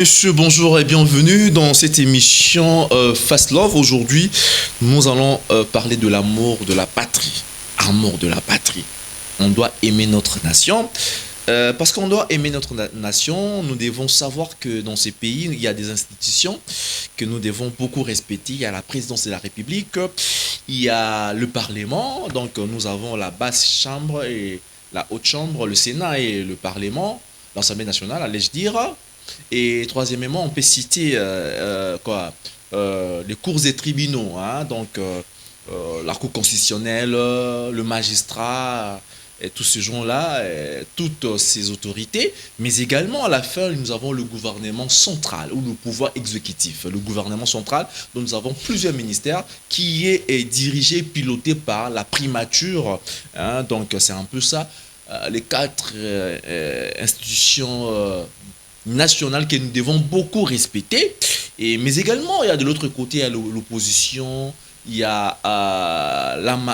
Monsieur, bonjour et bienvenue dans cette émission Fast Love. Aujourd'hui, nous allons parler de l'amour de la patrie. Amour de la patrie. On doit aimer notre nation. Parce qu'on doit aimer notre nation, nous devons savoir que dans ces pays, il y a des institutions que nous devons beaucoup respecter. Il y a la présidence de la République, il y a le Parlement. Donc nous avons la basse chambre et la haute chambre, le Sénat et le Parlement, l'Assemblée nationale, allais-je dire. Et troisièmement, on peut citer les cours et tribunaux, hein, donc la Cour constitutionnelle, le magistrat, et tous ces gens-là, toutes ces autorités, mais également à la fin, nous avons le gouvernement central ou le pouvoir exécutif. Le gouvernement central, dont nous avons plusieurs ministères, qui est dirigé, piloté par la primature, hein, donc c'est un peu ça, les quatre institutions nationale que nous devons beaucoup respecter. Mais également, il y a de l'autre côté, il y a l'opposition, il y a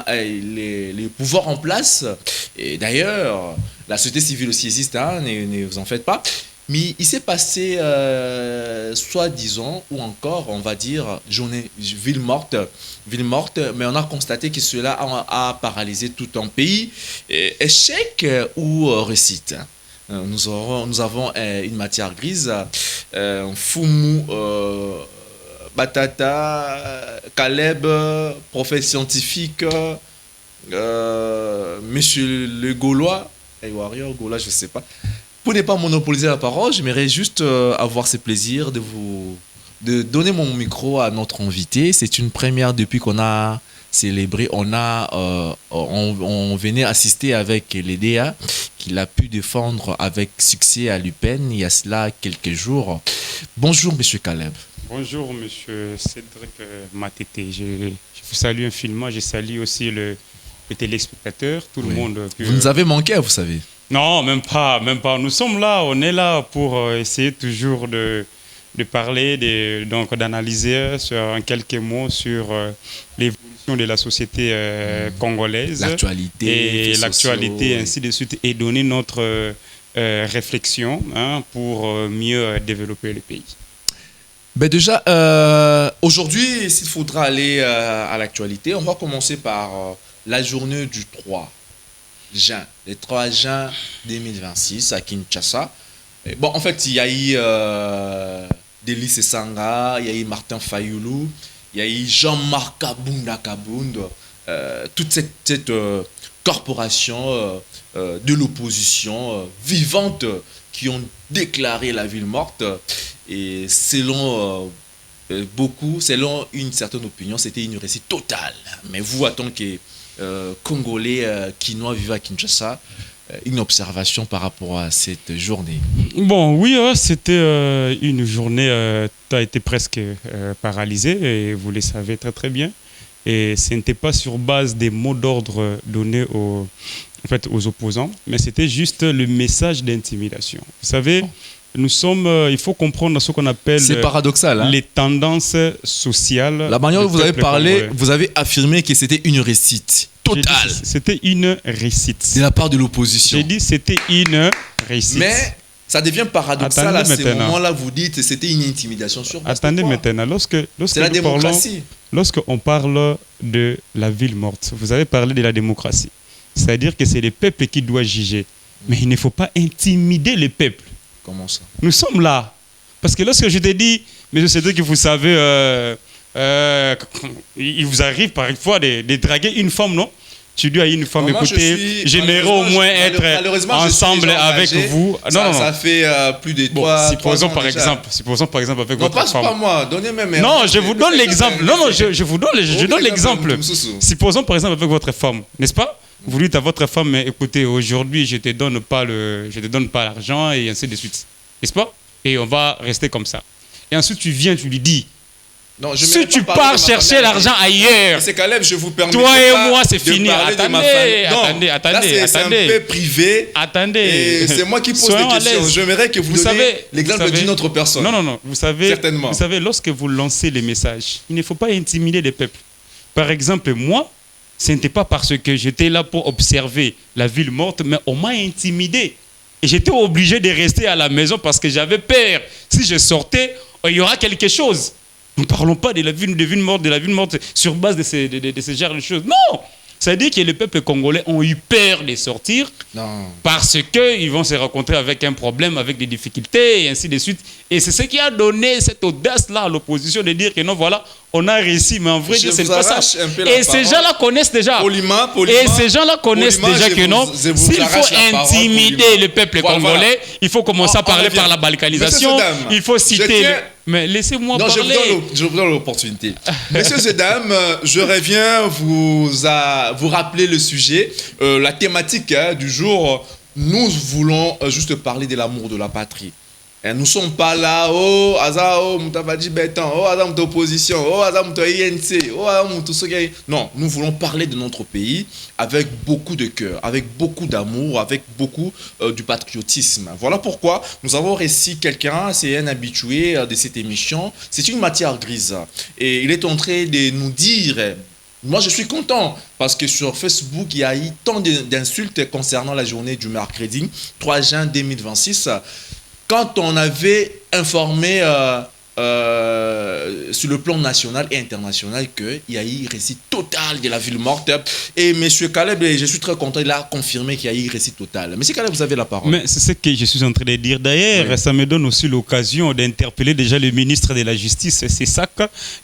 les pouvoirs en place. Et d'ailleurs, la société civile aussi existe, hein, ne vous en faites pas. Mais il s'est passé, soi-disant, ou encore, on va dire, ville morte, mais on a constaté que cela a paralysé tout un pays. Échec ou réussite? Nous avons une matière grise, Foumou, Batata, Caleb, professeur scientifique, monsieur le Gaulois, et Warrior, Gaulois, je ne sais pas. Pour ne pas monopoliser la parole, j'aimerais juste avoir ce plaisir de donner mon micro à notre invité. C'est une première depuis qu'on a célébré. On venait assister avec l'EDA qu'il a pu défendre avec succès à l'UPEN il y a cela quelques jours. Bonjour, monsieur Caleb. Bonjour, monsieur Cédric Matete. Je vous salue infiniment. Je salue aussi le téléspectateur, tout le monde. Vous nous avez manqué, vous savez. Non, même pas, même pas. Nous sommes là, on est là pour essayer toujours de parler, donc d'analyser en quelques mots sur l'évolution de la société congolaise. L'actualité. Et l'actualité, ainsi de suite, et donner notre réflexion, hein, pour mieux développer le pays. Ben déjà, aujourd'hui, s'il faudra aller à l'actualité, on va commencer par la journée du 3 juin, le 3 juin 2026 à Kinshasa. Et bon, en fait, il y a eu Délice Sanga, il y a eu Martin Fayoulou, il y a eu Jean-Marc Kabound, toute cette corporation de l'opposition vivante qui ont déclaré la ville morte. Et selon selon une certaine opinion, c'était une réussite totale. Mais vous, en tant que Congolais, Quinois vivant à Kinshasa, une observation par rapport à cette journée? Bon, oui, c'était une journée qui a été presque paralysée, et vous le savez très très bien. Et ce n'était pas sur base des mots d'ordre donnés en fait, aux opposants, mais c'était juste le message d'intimidation. Vous savez, nous sommes, il faut comprendre ce qu'on appelle, c'est paradoxal, hein, les tendances sociales. La manière dont vous avez parlé, vous avez affirmé que c'était une réussite totale. C'était une réussite. De la part de l'opposition. J'ai dit c'était une réussite. Mais ça devient paradoxal. Attendez, à ce moment-là, vous dites que c'était une intimidation sur base. Attendez maintenant, c'est la démocratie. Lorsqu'on parle de la ville morte, vous avez parlé de la démocratie. C'est-à-dire que c'est le peuple qui doit juger. Mais il ne faut pas intimider le peuple. Comment ça? Nous sommes là. Parce que lorsque je te dis, monsieur Cédric, que vous savez, il vous arrive parfois de draguer une femme, non? Tu dis à une femme, écoutez, j'aimerais au moins être ensemble avec vous. Non, ça fait plus de trois. Supposons par exemple avec votre femme. Non, pas moi, donnez-moi. Non, je vous donne l'exemple. Non, je vous donne l'exemple. Supposons par exemple avec votre femme, n'est-ce pas? Vous dites à votre femme, mais écoutez, aujourd'hui, je te donne pas l'argent, et ainsi de suite. N'est-ce pas? Et on va rester comme ça. Et ensuite, tu viens, tu lui dis, non, si tu pars chercher l'argent ailleurs, c'est Caleb, je vous permets. Toi et moi, c'est fini. Attendez. C'est un peu privé. Attendez. C'est moi qui pose des questions. J'aimerais que vous donniez l'exemple d'une autre personne. Non. Vous savez, certainement. Vous savez, lorsque vous lancez les messages, il ne faut pas intimider les peuples. Par exemple, moi, ce n'était pas parce que j'étais là pour observer la ville morte, mais on m'a intimidé. Et j'étais obligé de rester à la maison parce que j'avais peur. Si je sortais, il y aura quelque chose. Nous ne parlons pas de la vie morte sur base de ce genre de choses. Non! Ça veut dire que le peuple congolais ont eu peur de sortir parce qu'ils vont se rencontrer avec un problème, avec des difficultés et ainsi de suite. Et c'est ce qui a donné cette audace-là à l'opposition de dire que non, voilà, on a réussi, mais en vrai, c'est pas ça. Et ces gens-là connaissent déjà. Et ces gens-là connaissent déjà que non, s'il faut intimider le peuple congolais, il faut commencer à parler par la balkanisation, il faut citer... Mais laissez-moi parler. Je vous donne l'opportunité. Messieurs et dames, je reviens vous rappeler le sujet. La thématique du jour, nous voulons juste parler de l'amour de la patrie. Et nous ne sommes pas là, oh, Azao, Moutavadi Bétan, oh, Azao, Moutopposition, oh, Azao, Moutoyense, oh, Azao, Moutousogaï. Non, nous voulons parler de notre pays avec beaucoup de cœur, avec beaucoup d'amour, avec beaucoup du patriotisme. Voilà pourquoi nous avons reçu quelqu'un, c'est un habitué de cette émission. C'est une matière grise. Et il est en train de nous dire... Moi, je suis content parce que sur Facebook, il y a eu tant d'insultes concernant la journée du mercredi 3 juin 2026. Quand on avait informé sur le plan national et international qu'il y a eu récit total de la ville morte. Et M. Caleb, je suis très content, il a confirmé qu'il y a eu récit total. M. Caleb, vous avez la parole. Mais c'est ce que je suis en train de dire. D'ailleurs, oui. Ça me donne aussi l'occasion d'interpeller déjà le ministre de la Justice, c'est ça,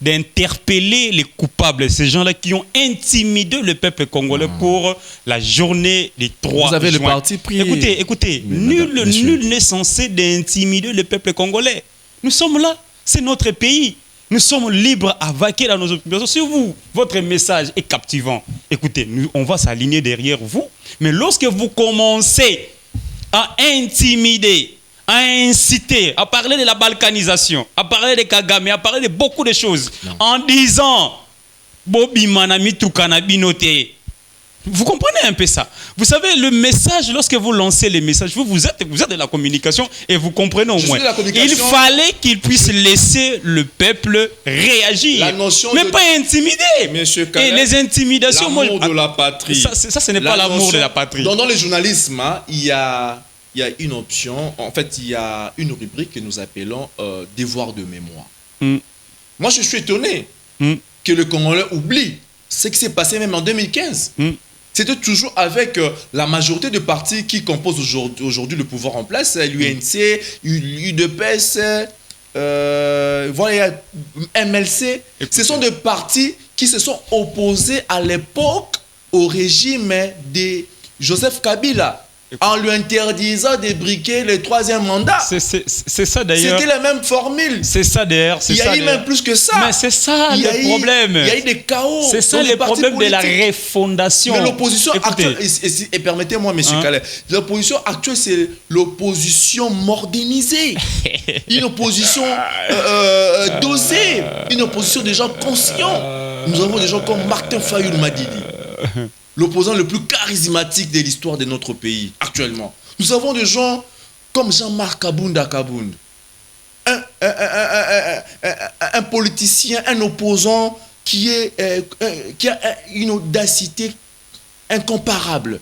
d'interpeller les coupables, ces gens-là qui ont intimidé le peuple congolais pour la journée des 3 juin. Vous avez le parti pris. Écoutez, nul n'est censé d'intimider le peuple congolais. Nous sommes là. C'est notre pays. Nous sommes libres à vaquer dans nos occupations. Si votre message est captivant, écoutez, on va s'aligner derrière vous. Mais lorsque vous commencez à intimider, à inciter, à parler de la balkanisation, à parler de Kagame, à parler de beaucoup de choses, en disant Bobi Manami Tukanabinote. Vous comprenez un peu ça? Vous savez, le message, lorsque vous lancez les messages, vous êtes de la communication et vous comprenez au moins. Il fallait qu'il puisse laisser le peuple réagir, mais pas intimider. Monsieur Calais, et les intimidations... L'amour de la patrie. Ça ce n'est pas l'amour de la patrie. Dans le journalisme, hein, il y a une option, en fait, il y a une rubrique que nous appelons devoir de mémoire. Moi, je suis étonné que le Congolais oublie ce qui s'est passé même en 2015. C'était toujours avec la majorité de partis qui composent aujourd'hui le pouvoir en place, l'UNC, UDPS, voilà, MLC. Ce sont des partis qui se sont opposés à l'époque au régime de Joseph Kabila, en lui interdisant de briquer le 3e mandat. C'est ça d'ailleurs. C'était la même formule. C'est ça d'ailleurs. Il y a eu même plus que ça. Mais c'est ça le problème. Il y a eu des chaos. C'est ça le problème de la refondation. Mais l'opposition actuelle, et permettez-moi, M. Calais, l'opposition actuelle, c'est l'opposition mordinisée. Une opposition dosée. Une opposition des gens conscients. Nous avons des gens comme Martin Fayoul Madidi, l'opposant le plus charismatique de l'histoire de notre pays actuellement. Nous avons des gens comme Jean-Marc Kabunda Kabound, un politicien, un opposant qui a une audacité incomparable,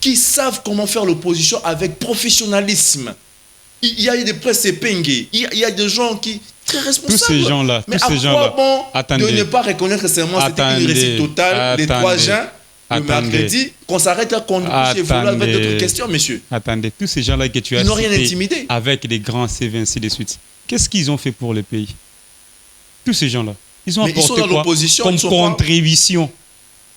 qui savent comment faire l'opposition avec professionnalisme. Il y a des presse épingués, il y a des gens qui... Très responsable. Tous ces gens-là, de ne pas reconnaître seulement c'était une réussite totale des 3 juin, le mercredi, qu'on s'arrête à qu'on puisse évoluer avec d'autres questions, monsieur. Attendez, tous ces gens-là que tu as cités avec des grands CV, ainsi de suite, qu'est-ce qu'ils ont fait pour le pays? Tous ces gens-là, ils ont apporté quoi comme contribution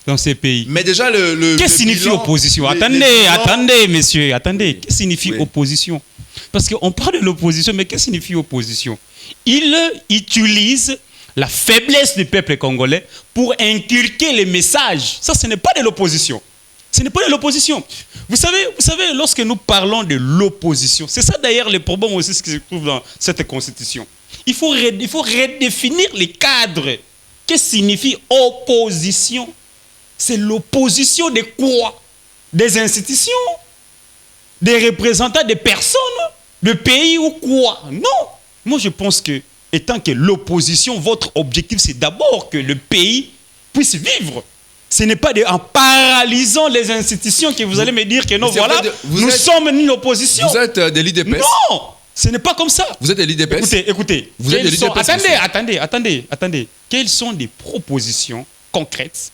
dans ces pays? Mais déjà, qu'est-ce que signifie opposition? Attendez, messieurs, attendez. Qu'est-ce que signifie opposition? Parce qu'on parle de l'opposition, mais qu'est-ce que signifie opposition? Il utilise la faiblesse du peuple congolais pour inculquer les messages. Ça, ce n'est pas de l'opposition. Ce n'est pas de l'opposition. Vous savez, lorsque nous parlons de l'opposition, c'est ça d'ailleurs le problème aussi ce qui se trouve dans cette constitution. Il faut redéfinir les cadres. Qu'est-ce que signifie opposition? C'est l'opposition de quoi? Des institutions? Des représentants des personnes? De pays ou quoi? Non. Moi, je pense que, étant que l'opposition, votre objectif, c'est d'abord que le pays puisse vivre. Ce n'est pas en paralysant les institutions que vous allez me dire que non, voilà, nous sommes une opposition. Vous êtes des l'IDPS? Non, ce n'est pas comme ça. Vous êtes des l'IDPS? Écoutez. Vous êtes des l'IDPS? Attendez. Quelles sont des propositions concrètes,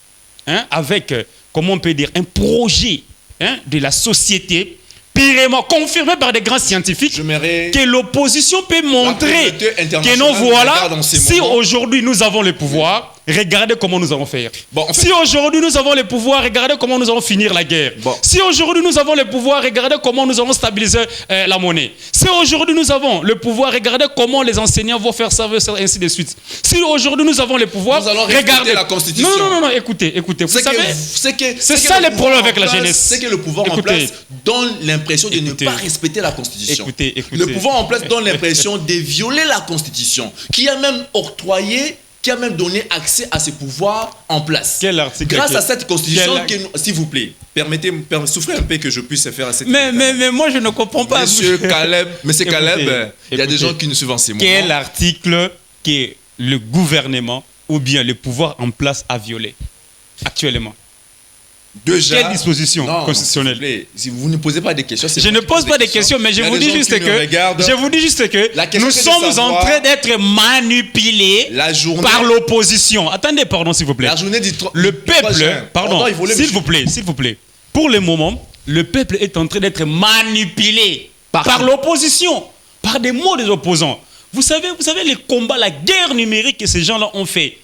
avec, comment on peut dire, un projet de la société purement confirmé par des grands scientifiques, que l'opposition peut montrer que non, voilà, si aujourd'hui nous avons le pouvoir, regardez comment nous allons faire. Bon, si aujourd'hui nous avons le pouvoir, regardez comment nous allons finir la guerre. Bon. Si aujourd'hui nous avons le pouvoir, regardez comment nous allons stabiliser la monnaie. Si aujourd'hui nous avons le pouvoir, regardez comment les enseignants vont faire ça, ainsi de suite. Si aujourd'hui nous avons le pouvoir, regardez la Constitution. Non, écoutez. Vous savez, c'est ça le problème avec la jeunesse. C'est que le pouvoir en place donne l'impression de ne pas respecter la Constitution. Écoutez. Le pouvoir en place donne l'impression de violer la Constitution, qui a même octroyé, qui a même donné accès à ces pouvoirs en place. Quel article? Grâce à cette Constitution, s'il vous plaît, souffrez un peu que je puisse faire à cette... Mais moi, je ne comprends pas. Monsieur Caleb, il y a des gens qui nous suivent en ces moments. Quel article que le gouvernement ou bien le pouvoir en place a violé actuellement? Déjà, quelle disposition constitutionnelle? Si vous ne posez pas des questions, je ne pose pas des questions, mais je vous dis juste que nous sommes en train d'être manipulés par l'opposition. Attendez, pardon, s'il vous plaît. La journée le peuple, pardon, s'il vous plaît. Pour le moment, le peuple est en train d'être manipulé par l'opposition, par des mots des opposants. Vous savez les combats, la guerre numérique que ces gens-là ont fait.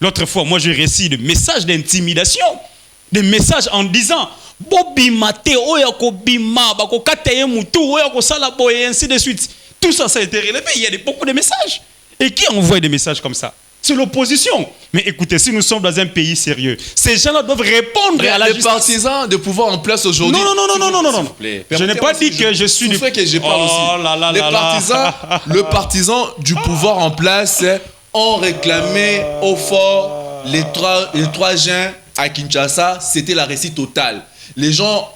L'autre fois, moi, je récite des messages d'intimidation. Des messages en disant Bobimate, Oyakobima, Bakokataye Moutou, Oyakosalaboye, et ainsi de suite. Tout ça, ça a été relevé. Il y a beaucoup de messages. Et qui envoie des messages comme ça? C'est l'opposition. Mais écoutez, si nous sommes dans un pays sérieux, ces gens-là doivent répondre à la justice. Les partisans de pouvoir en place aujourd'hui. Non. Je n'ai pas dit que je suis du... que je parle aussi. Le partisan du pouvoir en place ont réclamé au fort les 3 juin. À Kinshasa, c'était la réussite totale. Les gens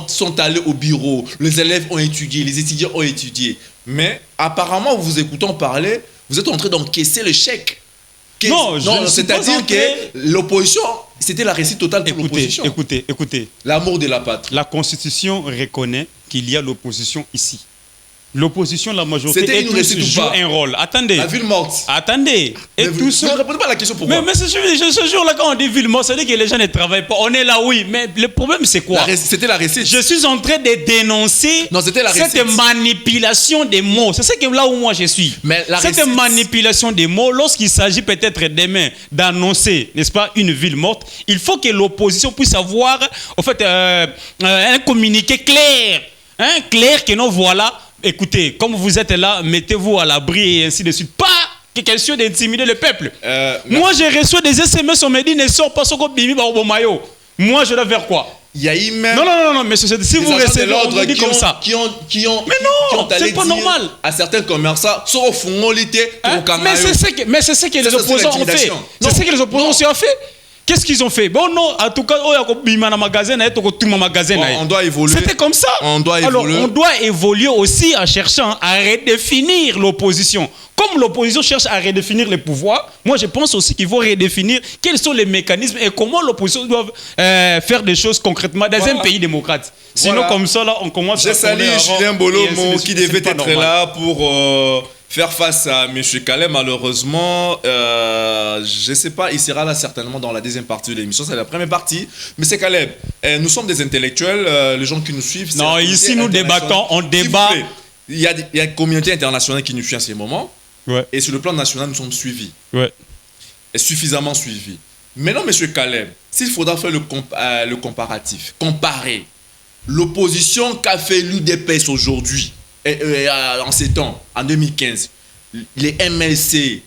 sont allés au bureau, les élèves ont étudié, les étudiants ont étudié. Mais apparemment, vous écoutant parler, vous êtes en train d'encaisser le chèque. Non, c'est-à-dire que l'opposition, c'était la réussite totale pour l'opposition. Écoutez. L'amour de la patrie. La Constitution reconnaît qu'il y a l'opposition ici. L'opposition, la majorité, joue un rôle. Attendez. La ville morte. Attendez. Et tout ça. Ne répondez pas à la question pourquoi. Mais ce jour-là, quand on dit ville morte, ça veut dire que les gens ne travaillent pas. On est là, oui. Mais le problème, c'est quoi? C'était la récite. Je suis en train de dénoncer cette manipulation des mots. C'est là où moi je suis. Mais cette manipulation des mots, lorsqu'il s'agit peut-être demain d'annoncer, n'est-ce pas, une ville morte, il faut que l'opposition puisse avoir, en fait, un communiqué clair. Clair que non, voilà. Écoutez, comme vous êtes là, mettez-vous à l'abri et ainsi de suite. Pas question d'intimider le peuple. Moi, j'ai reçu des SMS, on me dit ne sors pas, moi, je dois faire quoi? Il y a eu même... Non, mais si vous recevez l'ordre comme ça. Mais non, c'est pas normal. À certains commerçants, sauf mais c'est ce que les opposants ont fait. C'est ce que les opposants ont fait. Qu'est-ce qu'ils ont fait? Bon, non, en tout cas, on doit évoluer. C'était comme ça. Alors, on doit évoluer aussi en cherchant à redéfinir l'opposition. Comme l'opposition cherche à redéfinir les pouvoirs, moi je pense aussi qu'il faut redéfinir quels sont les mécanismes et comment l'opposition doit faire des choses concrètement dans un pays démocrate. Sinon, comme ça, là, on commence à... J'ai salué Julien Bolomo qui devait être là pour... faire face à M. Caleb, malheureusement, je ne sais pas, il sera là certainement dans la deuxième partie de l'émission, c'est la première partie. Mais c'est Caleb, nous sommes des intellectuels, les gens qui nous suivent... Non, ici nous débattons, on débat... Il y a une communauté internationale qui nous suit en ce moment, et sur le plan national, nous sommes suivis. Et suffisamment suivis. Maintenant, M. Caleb, s'il faudra faire le comparatif, comparer l'opposition qu'a fait l'UDPS aujourd'hui, en ces temps, en 2015, les MLC,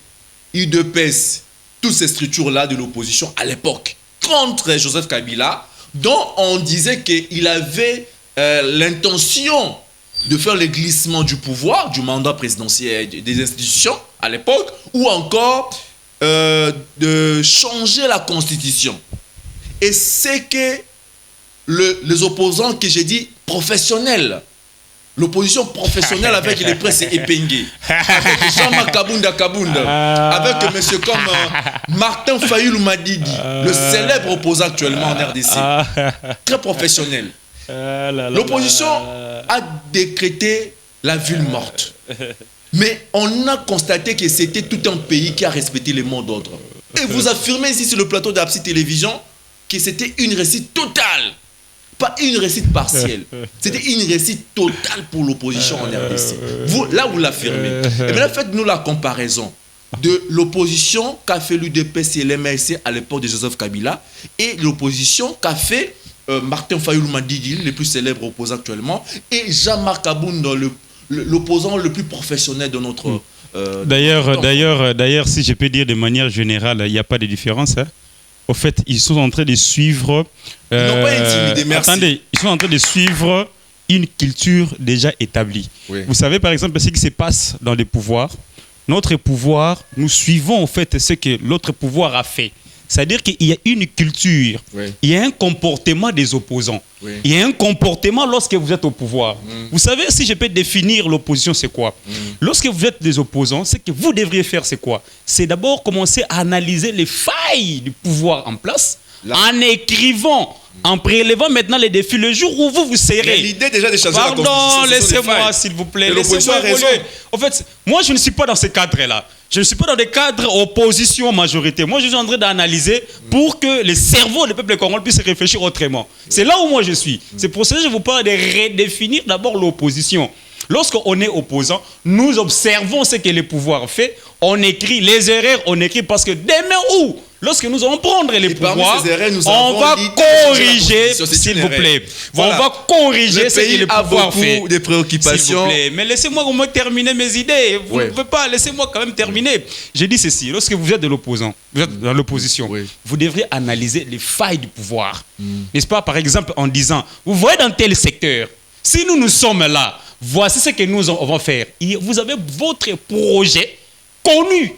UDPS, toutes ces structures-là de l'opposition à l'époque, contre Joseph Kabila, dont on disait qu'il avait l'intention de faire le glissement du pouvoir, du mandat présidentiel des institutions à l'époque, ou encore de changer la constitution. Et c'est que les opposants que j'ai dit professionnels, l'opposition professionnelle avec les presses épinguées, avec Jean-Marc Kabunda, avec monsieur comme Martin Fayoulou Madidi, le célèbre opposant actuellement en RDC, très professionnel. L'opposition a décrété la ville morte. Mais on a constaté que c'était tout un pays qui a respecté les mots d'ordre. Et vous affirmez ici sur le plateau d'Apsi Télévision que c'était une réussite totale. Pas une réussite partielle. C'était une réussite totale pour l'opposition en RDC. Vous l'affirmez. Et bien là, faites-nous la comparaison de l'opposition qu'a fait l'UDPS et l'MRC à l'époque de Joseph Kabila et l'opposition qu'a fait Martin Fayoulou Madidi, le plus célèbre opposant actuellement, et Jean-Marc Kabunda, l'opposant le plus professionnel de notre... D'ailleurs, si je peux dire de manière générale, il n'y a pas de différence. Hein. Au fait, ils sont en train de suivre... ils n'ont pas intimidé, merci. Attendez, ils sont en train de suivre une culture déjà établie. Oui. Vous savez, par exemple, ce qui se passe dans les pouvoirs. Notre pouvoir, nous suivons en fait ce que l'autre pouvoir a fait. C'est-à-dire qu'il y a une culture, oui. Il y a un comportement des opposants, oui. Il y a un comportement lorsque vous êtes au pouvoir. Vous savez, si je peux définir l'opposition, c'est quoi? Lorsque vous êtes des opposants, ce que vous devriez faire, c'est quoi? C'est d'abord commencer à analyser les failles du pouvoir en place, en écrivant, en prélevant maintenant les défis, le jour où vous serez. L'idée déjà de changer la Constitution. Pardon, laissez-moi, s'il vous plaît. Laissez-moi évoluer. En fait, moi, je ne suis pas dans ce cadre-là. Je ne suis pas dans des cadres opposition-majorité. Moi, je suis en train d'analyser pour que le cerveau du peuple congolais puisse réfléchir autrement. C'est là où moi je suis. C'est pour ça que je vous parle de redéfinir d'abord l'opposition. Lorsqu'on est opposant, nous observons ce que le pouvoir fait. On écrit les erreurs, on écrit parce que demain où, lorsque nous allons prendre les pouvoirs, on va corriger, s'il vous plaît. Voilà. On va corriger ce que le pouvoir fait. Il y a beaucoup de préoccupations. S'il vous plaît. Mais laissez-moi au moins terminer mes idées. Vous ne pouvez pas, laissez-moi quand même terminer. J'ai dit ceci, lorsque vous êtes de l'opposant, vous êtes dans l'opposition, vous devriez analyser les failles du pouvoir. N'est-ce pas, par exemple, en disant, vous voyez dans tel secteur, si nous sommes là, voici ce que nous allons faire. Vous avez votre projet connu.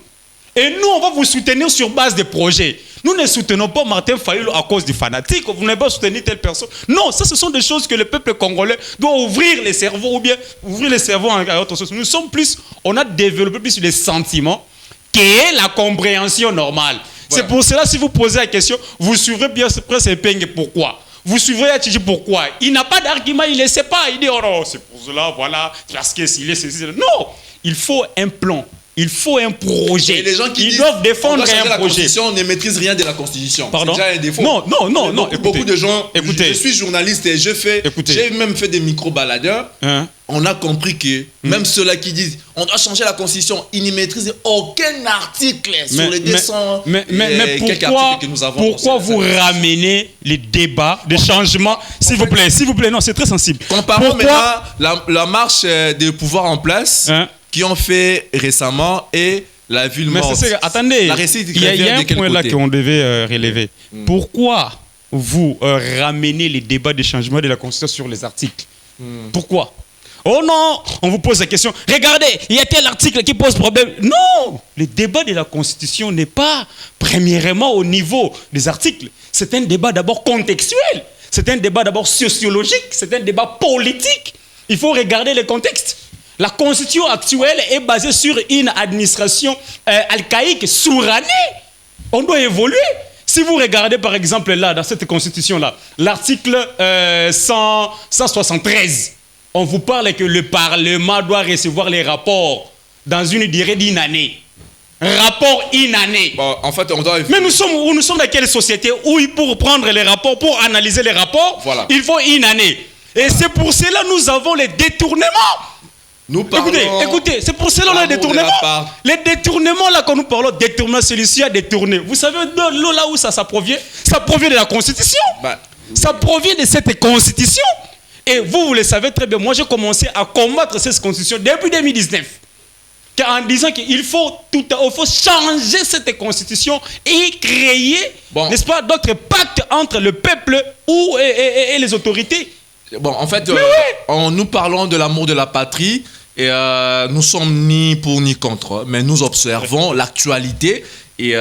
Et nous, on va vous soutenir sur base des projets. Nous ne soutenons pas Martin Fayoulou à cause du fanatique. Vous n'avez pas soutenu telle personne. Non, ça, ce sont des choses que le peuple congolais doit ouvrir les cerveaux ou bien ouvrir les cerveaux à autre chose. Nous sommes plus, on a développé plus les sentiments qu'est la compréhension normale. Voilà. C'est pour cela, si vous posez la question, vous suivrez bien Prince Epenge. Pourquoi? Vous suivrez Atidji pourquoi? Il n'a pas d'argument, il ne le sait pas. Il dit, oh non, c'est pour cela, voilà, parce que s'il est ceci. Non, il faut un plan. Il faut un projet. Et les gens qui doivent défendre un projet. On ne maîtrise rien de la Constitution. Pardon? C'est déjà un défaut. Non. Beaucoup de gens. Écoutez, je suis journaliste et j'ai même fait des micro-baladeurs. On a compris que même ceux-là qui disent on doit changer la Constitution, ils ne maîtrisent aucun article sur les 200 quelques articles que nous avons. Pourquoi vous ramenez les débats de changement? S'il vous plaît, non, c'est très sensible. Comparons maintenant la marche des pouvoirs en place qui ont fait récemment et la ville morte. Attendez, il y a un point là qu'on devait relever. Pourquoi vous ramenez les débats de changement de la Constitution sur les articles? Pourquoi? Oh non, on vous pose la question. Regardez, il y a tel article qui pose problème. Non, le débat de la Constitution n'est pas premièrement au niveau des articles. C'est un débat d'abord contextuel. C'est un débat d'abord sociologique. C'est un débat politique. Il faut regarder le contexte. La Constitution actuelle est basée sur une administration archaïque, surannée. On doit évoluer. Si vous regardez par exemple là, dans cette Constitution-là, l'article 173, on vous parle que le Parlement doit recevoir les rapports dans une durée d'une année. Rapport une année. Bon, en fait, on doit... Mais nous sommes dans quelle société où pour prendre les rapports, pour analyser les rapports, il faut une année. Et c'est pour cela que nous avons les détournements. Écoutez, c'est pour cela qu'on a les détournements. Les détournements là, quand nous parlons de détournement, celui-ci a détourné. Vous savez là où ça provient? Ça provient de la Constitution. Ça provient de cette Constitution. Et vous le savez très bien, moi j'ai commencé à combattre cette Constitution depuis 2019. En disant qu'il faut changer cette Constitution et créer, n'est-ce pas, d'autres pactes entre le peuple et les autorités. Bon, en fait, nous parlons de l'amour de la patrie et nous sommes ni pour ni contre, mais nous observons l'actualité Et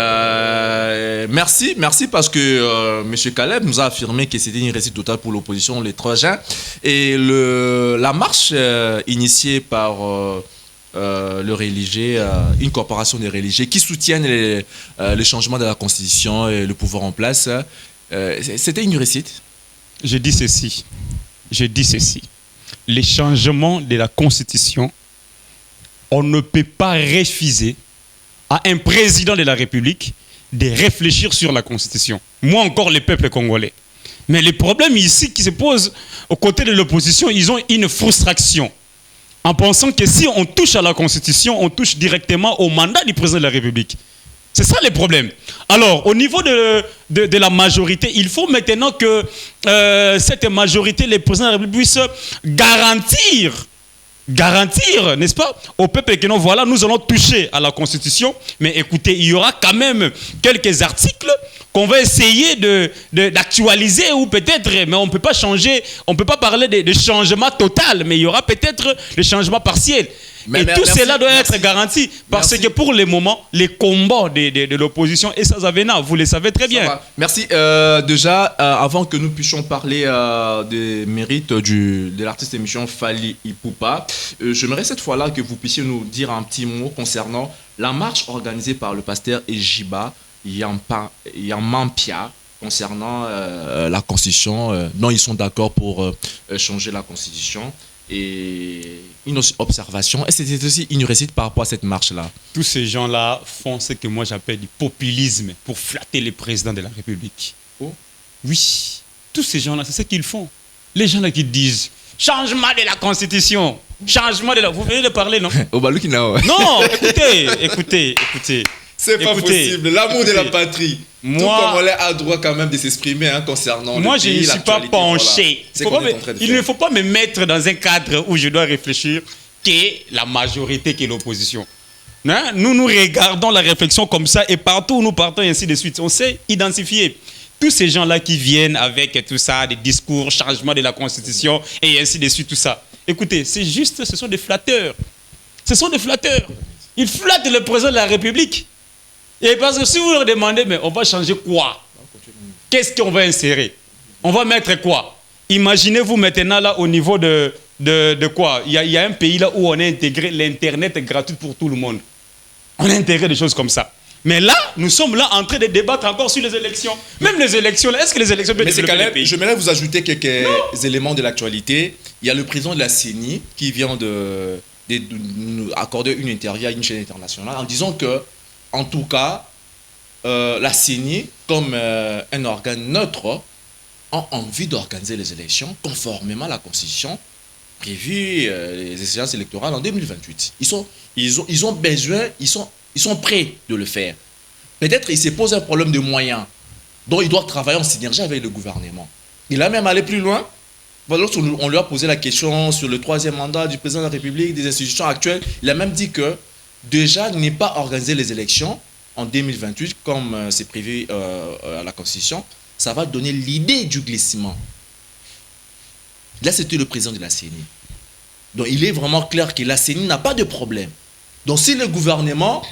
merci parce que M. Caleb nous a affirmé que c'était une réussite totale pour l'opposition, les 3 juin. Et la marche initiée par le religieux, une corporation des religieux qui soutiennent le changement de la Constitution et le pouvoir en place, c'était une réussite. Je dis ceci. Les changements de la Constitution, on ne peut pas refuser à un président de la République de réfléchir sur la Constitution. Moi encore, le peuple congolais. Mais le problème ici qui se pose aux côtés de l'opposition, ils ont une frustration en pensant que si on touche à la Constitution, on touche directement au mandat du président de la République. C'est ça le problème. Alors, au niveau de la majorité, il faut maintenant que cette majorité, les présidents de la République puissent garantir, n'est-ce pas, au peuple que non, voilà, nous allons toucher à la Constitution, mais écoutez, il y aura quand même quelques articles qu'on va essayer d'actualiser ou peut-être, mais on ne peut pas changer, on ne peut pas parler de changement total, mais il y aura peut-être des changements partiels. Et tout cela doit être garanti parce que pour le moment, les combats de l'opposition et ça Zavena, vous le savez très bien. Merci. Déjà, avant que nous puissions parler des mérites de l'artiste émission Fally Ipupa, j'aimerais cette fois-là que vous puissiez nous dire un petit mot concernant la marche organisée par le pasteur Ejiba Yamampia concernant la Constitution, dont ils sont d'accord pour changer la Constitution. Et une observation, et c'était aussi une réussite par rapport à cette marche-là. Tous ces gens-là font ce que moi j'appelle du populisme pour flatter les présidents de la République. Oh. Oui, tous ces gens-là, c'est ce qu'ils font. Les gens-là qui disent changement de la Constitution, changement de la... Vous venez de parler, non? Non, écoutez. C'est pas possible. L'amour de la patrie. Moi, tout Congolais a droit quand même de s'exprimer concernant moi, le pays, je ne suis pas penché. Voilà. Il ne faut pas me mettre dans un cadre où je dois réfléchir qu'est la majorité, qu'est l'opposition. Hein? Nous regardons la réflexion comme ça et partout où nous partons et ainsi de suite. On sait identifier tous ces gens-là qui viennent avec tout ça, des discours, changement de la Constitution et ainsi de suite, tout ça. Écoutez, c'est juste, ce sont des flatteurs. Ils flattent le président de la République. Et parce que si vous leur demandez, mais on va changer quoi? Qu'est-ce qu'on va insérer? On va mettre quoi? Imaginez-vous maintenant là au niveau de quoi? Il y a un pays là où on a intégré l'Internet gratuit pour tout le monde. On a intégré des choses comme ça. Mais là, nous sommes là en train de débattre encore sur les élections. Même les élections, est-ce que les élections peuvent développer le pays? Je voudrais vous ajouter quelques éléments de l'actualité. Il y a le président de la CENI qui vient de nous accorder une interview à une chaîne internationale en disant que en tout cas, la CENI, comme un organe neutre, a envie d'organiser les élections conformément à la Constitution prévue les échéances électorales en 2028. Ils ont besoin, ils sont prêts de le faire. Peut-être il se pose un problème de moyens, donc ils doivent travailler en synergie avec le gouvernement. Il a même allé plus loin. Lorsqu'on lui a posé la question sur le 3e mandat du président de la République, des institutions actuelles, il a même dit que déjà, n'est pas organiser les élections en 2028 comme c'est prévu à la Constitution, ça va donner l'idée du glissement. Là, c'était le président de la CENI. Donc, il est vraiment clair que la CENI n'a pas de problème. Donc, si le gouvernement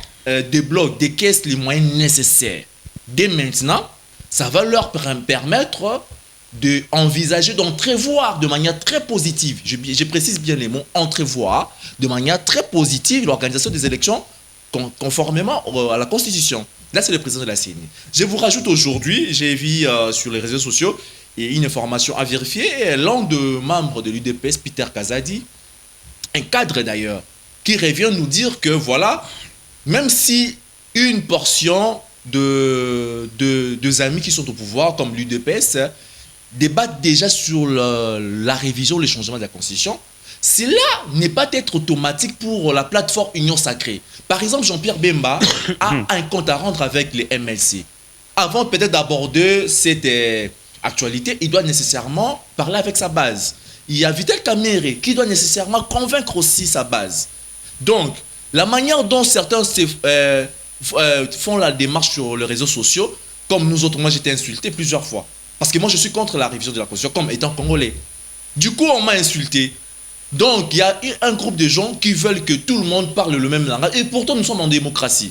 débloque, décaisse les moyens nécessaires dès maintenant, ça va leur permettre d'envisager, d'entrevoir de manière très positive, je précise bien les mots, entrevoir de manière très positive l'organisation des élections conformément à la Constitution. Là, c'est le président de la CENI. Je vous rajoute aujourd'hui, j'ai vu sur les réseaux sociaux, et une information à vérifier, l'un des membres de l'UDPS, Peter Kazadi, un cadre d'ailleurs, qui revient nous dire que voilà, même si une portion de amis qui sont au pouvoir, comme l'UDPS, débattent déjà sur la révision, le changement de la Constitution, cela n'est pas être automatique pour la plateforme Union Sacrée. Par exemple, Jean-Pierre Bemba a un compte à rendre avec les MLC. Avant peut-être d'aborder cette actualité, il doit nécessairement parler avec sa base. Il y a Vital Kamerhe qui doit nécessairement convaincre aussi sa base. Donc, la manière dont certains font la démarche sur les réseaux sociaux, comme nous autres, moi j'étais insulté plusieurs fois. Parce que moi, je suis contre la révision de la Constitution comme étant congolais. Du coup, on m'a insulté. Donc, il y a un groupe de gens qui veulent que tout le monde parle le même langage. Et pourtant, nous sommes en démocratie.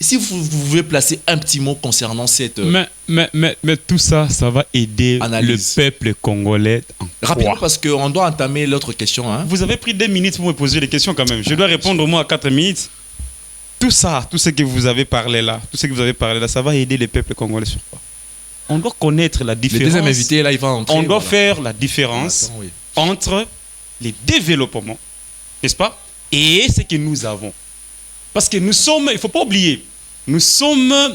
Si vous pouvez placer un petit mot concernant cette Mais tout ça, ça va aider analyse. le peuple congolais en Rapidement, quoi? parce qu'on doit entamer l'autre question. Hein. Vous avez pris 2 minutes pour me poser des questions quand même. Je dois répondre au moins à 4 minutes. Tout ça, tout ce que vous avez parlé là, ça va aider le peuple congolais sur quoi? On doit connaître la différence. Le deuxième invité, là, il va entrer. On doit faire la différence entre les développements, n'est-ce pas, et ce que nous avons. Parce que nous sommes, il ne faut pas oublier, nous sommes en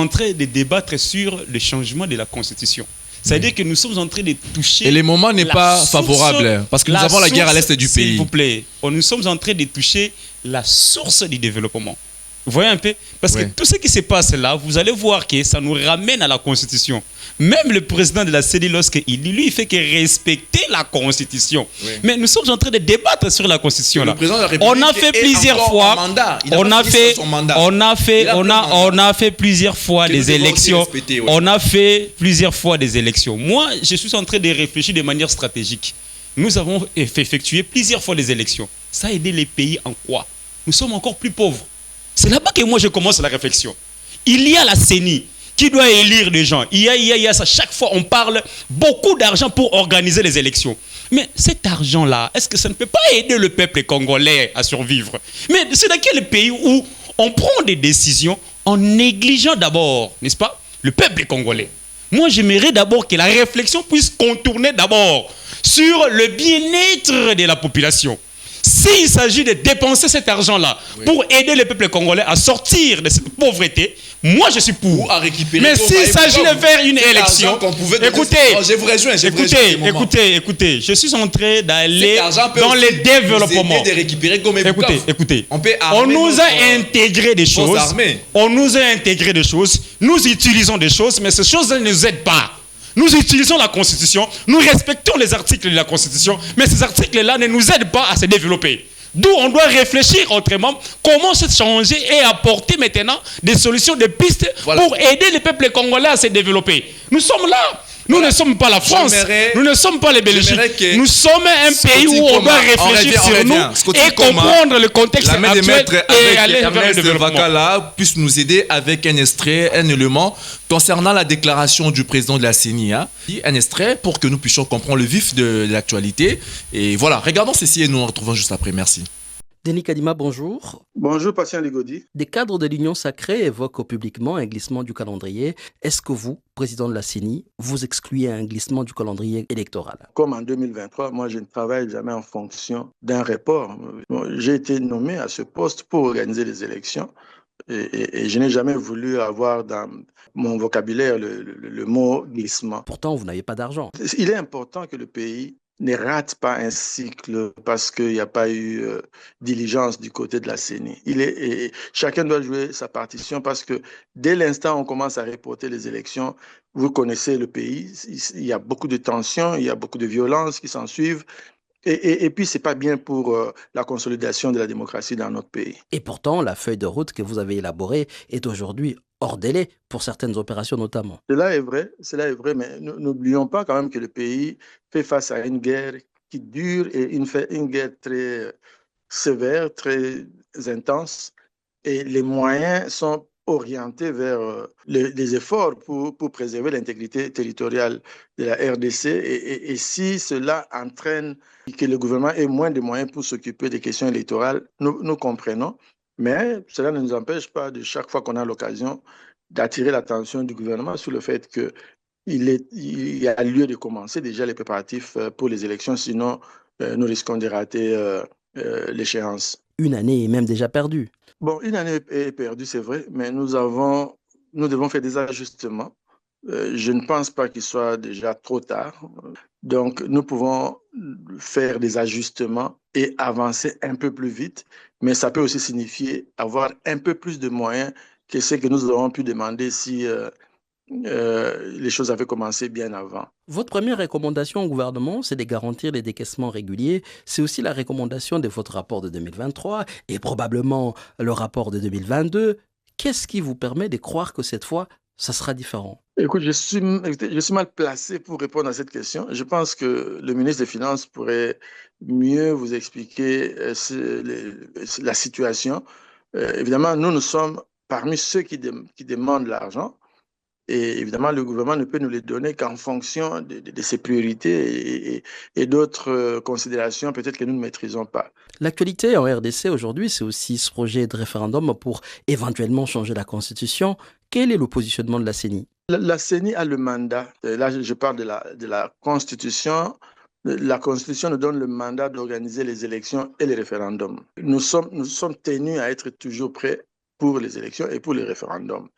train de débattre sur le changement de la Constitution. C'est-à-dire que nous sommes en train de toucher... Et le moment n'est pas favorable, parce que nous avons la guerre à l'est du pays. S'il vous plaît, nous sommes en train de toucher la source du développement. Vous voyez un peu? Parce que tout ce qui se passe là, vous allez voir que ça nous ramène à la Constitution. Même le président de la CENI, lorsqu'il dit, lui, il fait que respecter la Constitution. Oui. Mais nous sommes en train de débattre sur la Constitution là. On a fait plusieurs fois, on a fait plusieurs fois des élections. On a fait plusieurs fois des élections. Moi, je suis en train de réfléchir de manière stratégique. Nous avons effectué plusieurs fois des élections. Ça a aidé les pays en quoi? Nous sommes encore plus pauvres. C'est là-bas que moi je commence la réflexion. Il y a la CENI qui doit élire des gens. Il y a ça. Chaque fois on parle beaucoup d'argent pour organiser les élections. Mais cet argent-là, est-ce que ça ne peut pas aider le peuple congolais à survivre? Mais c'est dans quel pays où on prend des décisions en négligeant d'abord, n'est-ce pas, le peuple congolais? Moi j'aimerais d'abord que la réflexion puisse contourner d'abord sur le bien-être de la population. S'il s'agit de dépenser cet argent-là pour aider le peuple congolais à sortir de cette pauvreté, moi je suis pour. Ou à récupérer. Mais s'il s'agit de faire une élection, écoutez, je suis en train d'aller dans le développement. Écoutez, on nous a intégré des choses. Nous utilisons des choses, mais ces choses-là ne nous aident pas. Nous utilisons la Constitution, nous respectons les articles de la Constitution, mais ces articles-là ne nous aident pas à se développer. D'où on doit réfléchir autrement, comment se changer et apporter maintenant des solutions, des pistes pour aider le peuple congolais à se développer. Nous sommes là. Nous ne sommes pas la France, nous ne sommes pas les Belgiques. Nous sommes un pays où on doit réfléchir sur nous et comprendre le contexte actuel et aller vers le développement. Là puisse nous aider avec un extrait, un élément concernant la déclaration du président de la CENI. Hein. Un extrait pour que nous puissions comprendre le vif de l'actualité. Et voilà, regardons ceci et nous nous retrouvons juste après. Merci. Denis Kadima, bonjour. Bonjour, Patient Ligodi. Des cadres de l'Union sacrée évoquent publiquement un glissement du calendrier. Est-ce que vous, président de la CENI, vous excluez un glissement du calendrier électoral? Comme en 2023, moi, je ne travaille jamais en fonction d'un report. J'ai été nommé à ce poste pour organiser les élections et je n'ai jamais voulu avoir dans mon vocabulaire le mot glissement. Pourtant, vous n'avez pas d'argent. Il est important que le pays ne rate pas un cycle parce qu'il n'y a pas eu diligence du côté de la CENI. Chacun doit jouer sa partition parce que dès l'instant où on commence à reporter les élections, vous connaissez le pays, il y a beaucoup de tensions, il y a beaucoup de violences qui s'en suivent. Et puis, ce n'est pas bien pour la consolidation de la démocratie dans notre pays. Et pourtant, la feuille de route que vous avez élaborée est aujourd'hui hors délai pour certaines opérations notamment. Cela est vrai, mais n'oublions pas quand même que le pays fait face à une guerre qui dure et une guerre très sévère, très intense. Et les moyens sont orientés vers les efforts pour préserver l'intégrité territoriale de la RDC. Et si cela entraîne que le gouvernement ait moins de moyens pour s'occuper des questions électorales, nous comprenons. Mais cela ne nous empêche pas de chaque fois qu'on a l'occasion d'attirer l'attention du gouvernement sur le fait qu'il y a lieu de commencer déjà les préparatifs pour les élections, sinon nous risquons de rater l'échéance. Une année est même déjà perdue. Bon, une année est perdue, c'est vrai, mais nous devons faire des ajustements. Je ne pense pas qu'il soit déjà trop tard. Donc, nous pouvons faire des ajustements et avancer un peu plus vite, mais ça peut aussi signifier avoir un peu plus de moyens que ce que nous aurions pu demander si les choses avaient commencé bien avant. Votre première recommandation au gouvernement, c'est de garantir les décaissements réguliers. C'est aussi la recommandation de votre rapport de 2023 et probablement le rapport de 2022. Qu'est-ce qui vous permet de croire que cette fois, ça sera différent? Écoute, je suis mal placé pour répondre à cette question. Je pense que le ministre des Finances pourrait mieux vous expliquer la situation. Évidemment, nous sommes parmi ceux qui demandent l'argent. Et évidemment, le gouvernement ne peut nous les donner qu'en fonction de ses priorités et d'autres considérations peut-être que nous ne maîtrisons pas. L'actualité en RDC aujourd'hui, c'est aussi ce projet de référendum pour éventuellement changer la Constitution. Quel est le positionnement de la CENI? La CENI a le mandat. Là, je parle de la Constitution. La Constitution nous donne le mandat d'organiser les élections et les référendums. Nous sommes tenus à être toujours prêts pour les élections et pour les référendums.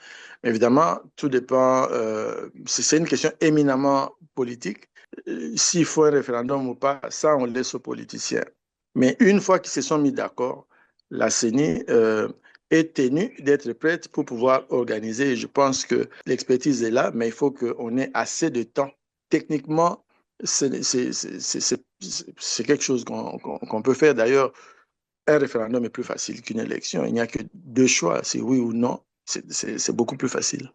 Mais évidemment, tout dépend, c'est une question éminemment politique. S'il faut un référendum ou pas, ça, on laisse aux politiciens. Mais une fois qu'ils se sont mis d'accord, la CENI est tenue d'être prête pour pouvoir organiser. Et je pense que l'expertise est là, mais il faut qu'on ait assez de temps. Techniquement, c'est quelque chose qu'on peut faire. D'ailleurs, un référendum est plus facile qu'une élection. Il n'y a que deux choix, c'est oui ou non. C'est beaucoup plus facile.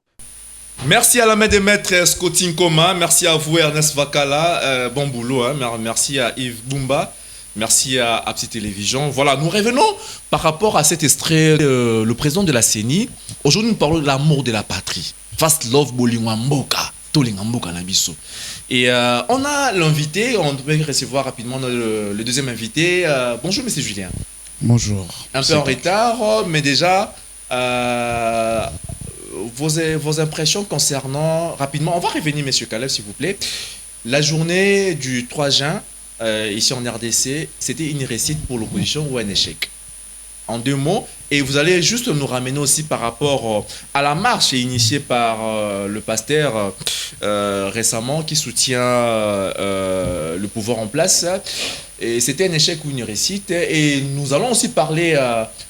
Merci à la main des maîtres Scotty Nkoma, merci à vous Ernest Vakala, bon boulot, hein. Merci à Yves Bumba, merci à Apsi Télévision. Voilà, nous revenons par rapport à cet extrait, le président de la CENI. Aujourd'hui, nous parlons de l'amour de la patrie. Fast love bolingwamboka, tolingwamboka nabiso. Et on a l'invité, on devait recevoir rapidement le deuxième invité. Bonjour, monsieur Julien. Bonjour. Un peu en retard, mais déjà, vos impressions concernant, rapidement, on va revenir, monsieur Caleb, s'il vous plaît. La journée du 3 juin, ici en RDC, c'était une réussite pour l'opposition ou un échec? En deux mots, et vous allez juste nous ramener aussi par rapport à la marche initiée par le pasteur récemment qui soutient le pouvoir en place. Et c'était un échec ou une réussite. Et nous allons aussi parler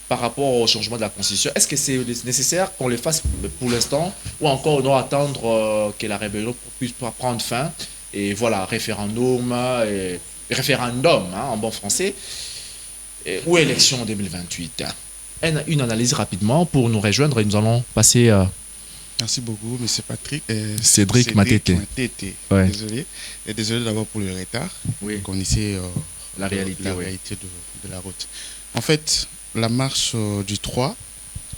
par rapport au changement de la Constitution. Est-ce que c'est nécessaire qu'on le fasse pour l'instant ou encore on doit attendre que la rébellion puisse prendre fin? Et voilà, référendum, en bon français. Ou élection en 2028. Une analyse rapidement pour nous rejoindre et nous allons passer... Merci beaucoup, M. Patrick. Cédric Matete. Ouais. Désolé. Et désolé d'abord pour le retard. Oui. Qu'on essaie la réalité de la route. En fait, la marche du 3,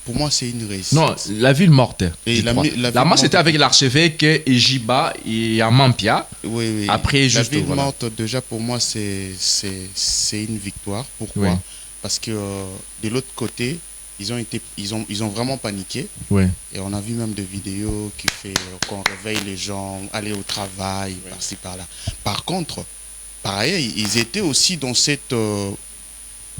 pour moi, c'est une réussite. Non, la ville morte. Et la marche était avec l'archevêque Ejiba et Amampia. Oui. Après, juste, la ville morte, déjà, pour moi, c'est une victoire. Pourquoi? Oui. Parce que de l'autre côté, ils ont vraiment paniqué. Oui. Et on a vu même des vidéos qui fait qu'on réveille les gens, aller au travail, par-ci, par-là. Par contre, pareil, ils étaient aussi dans cette...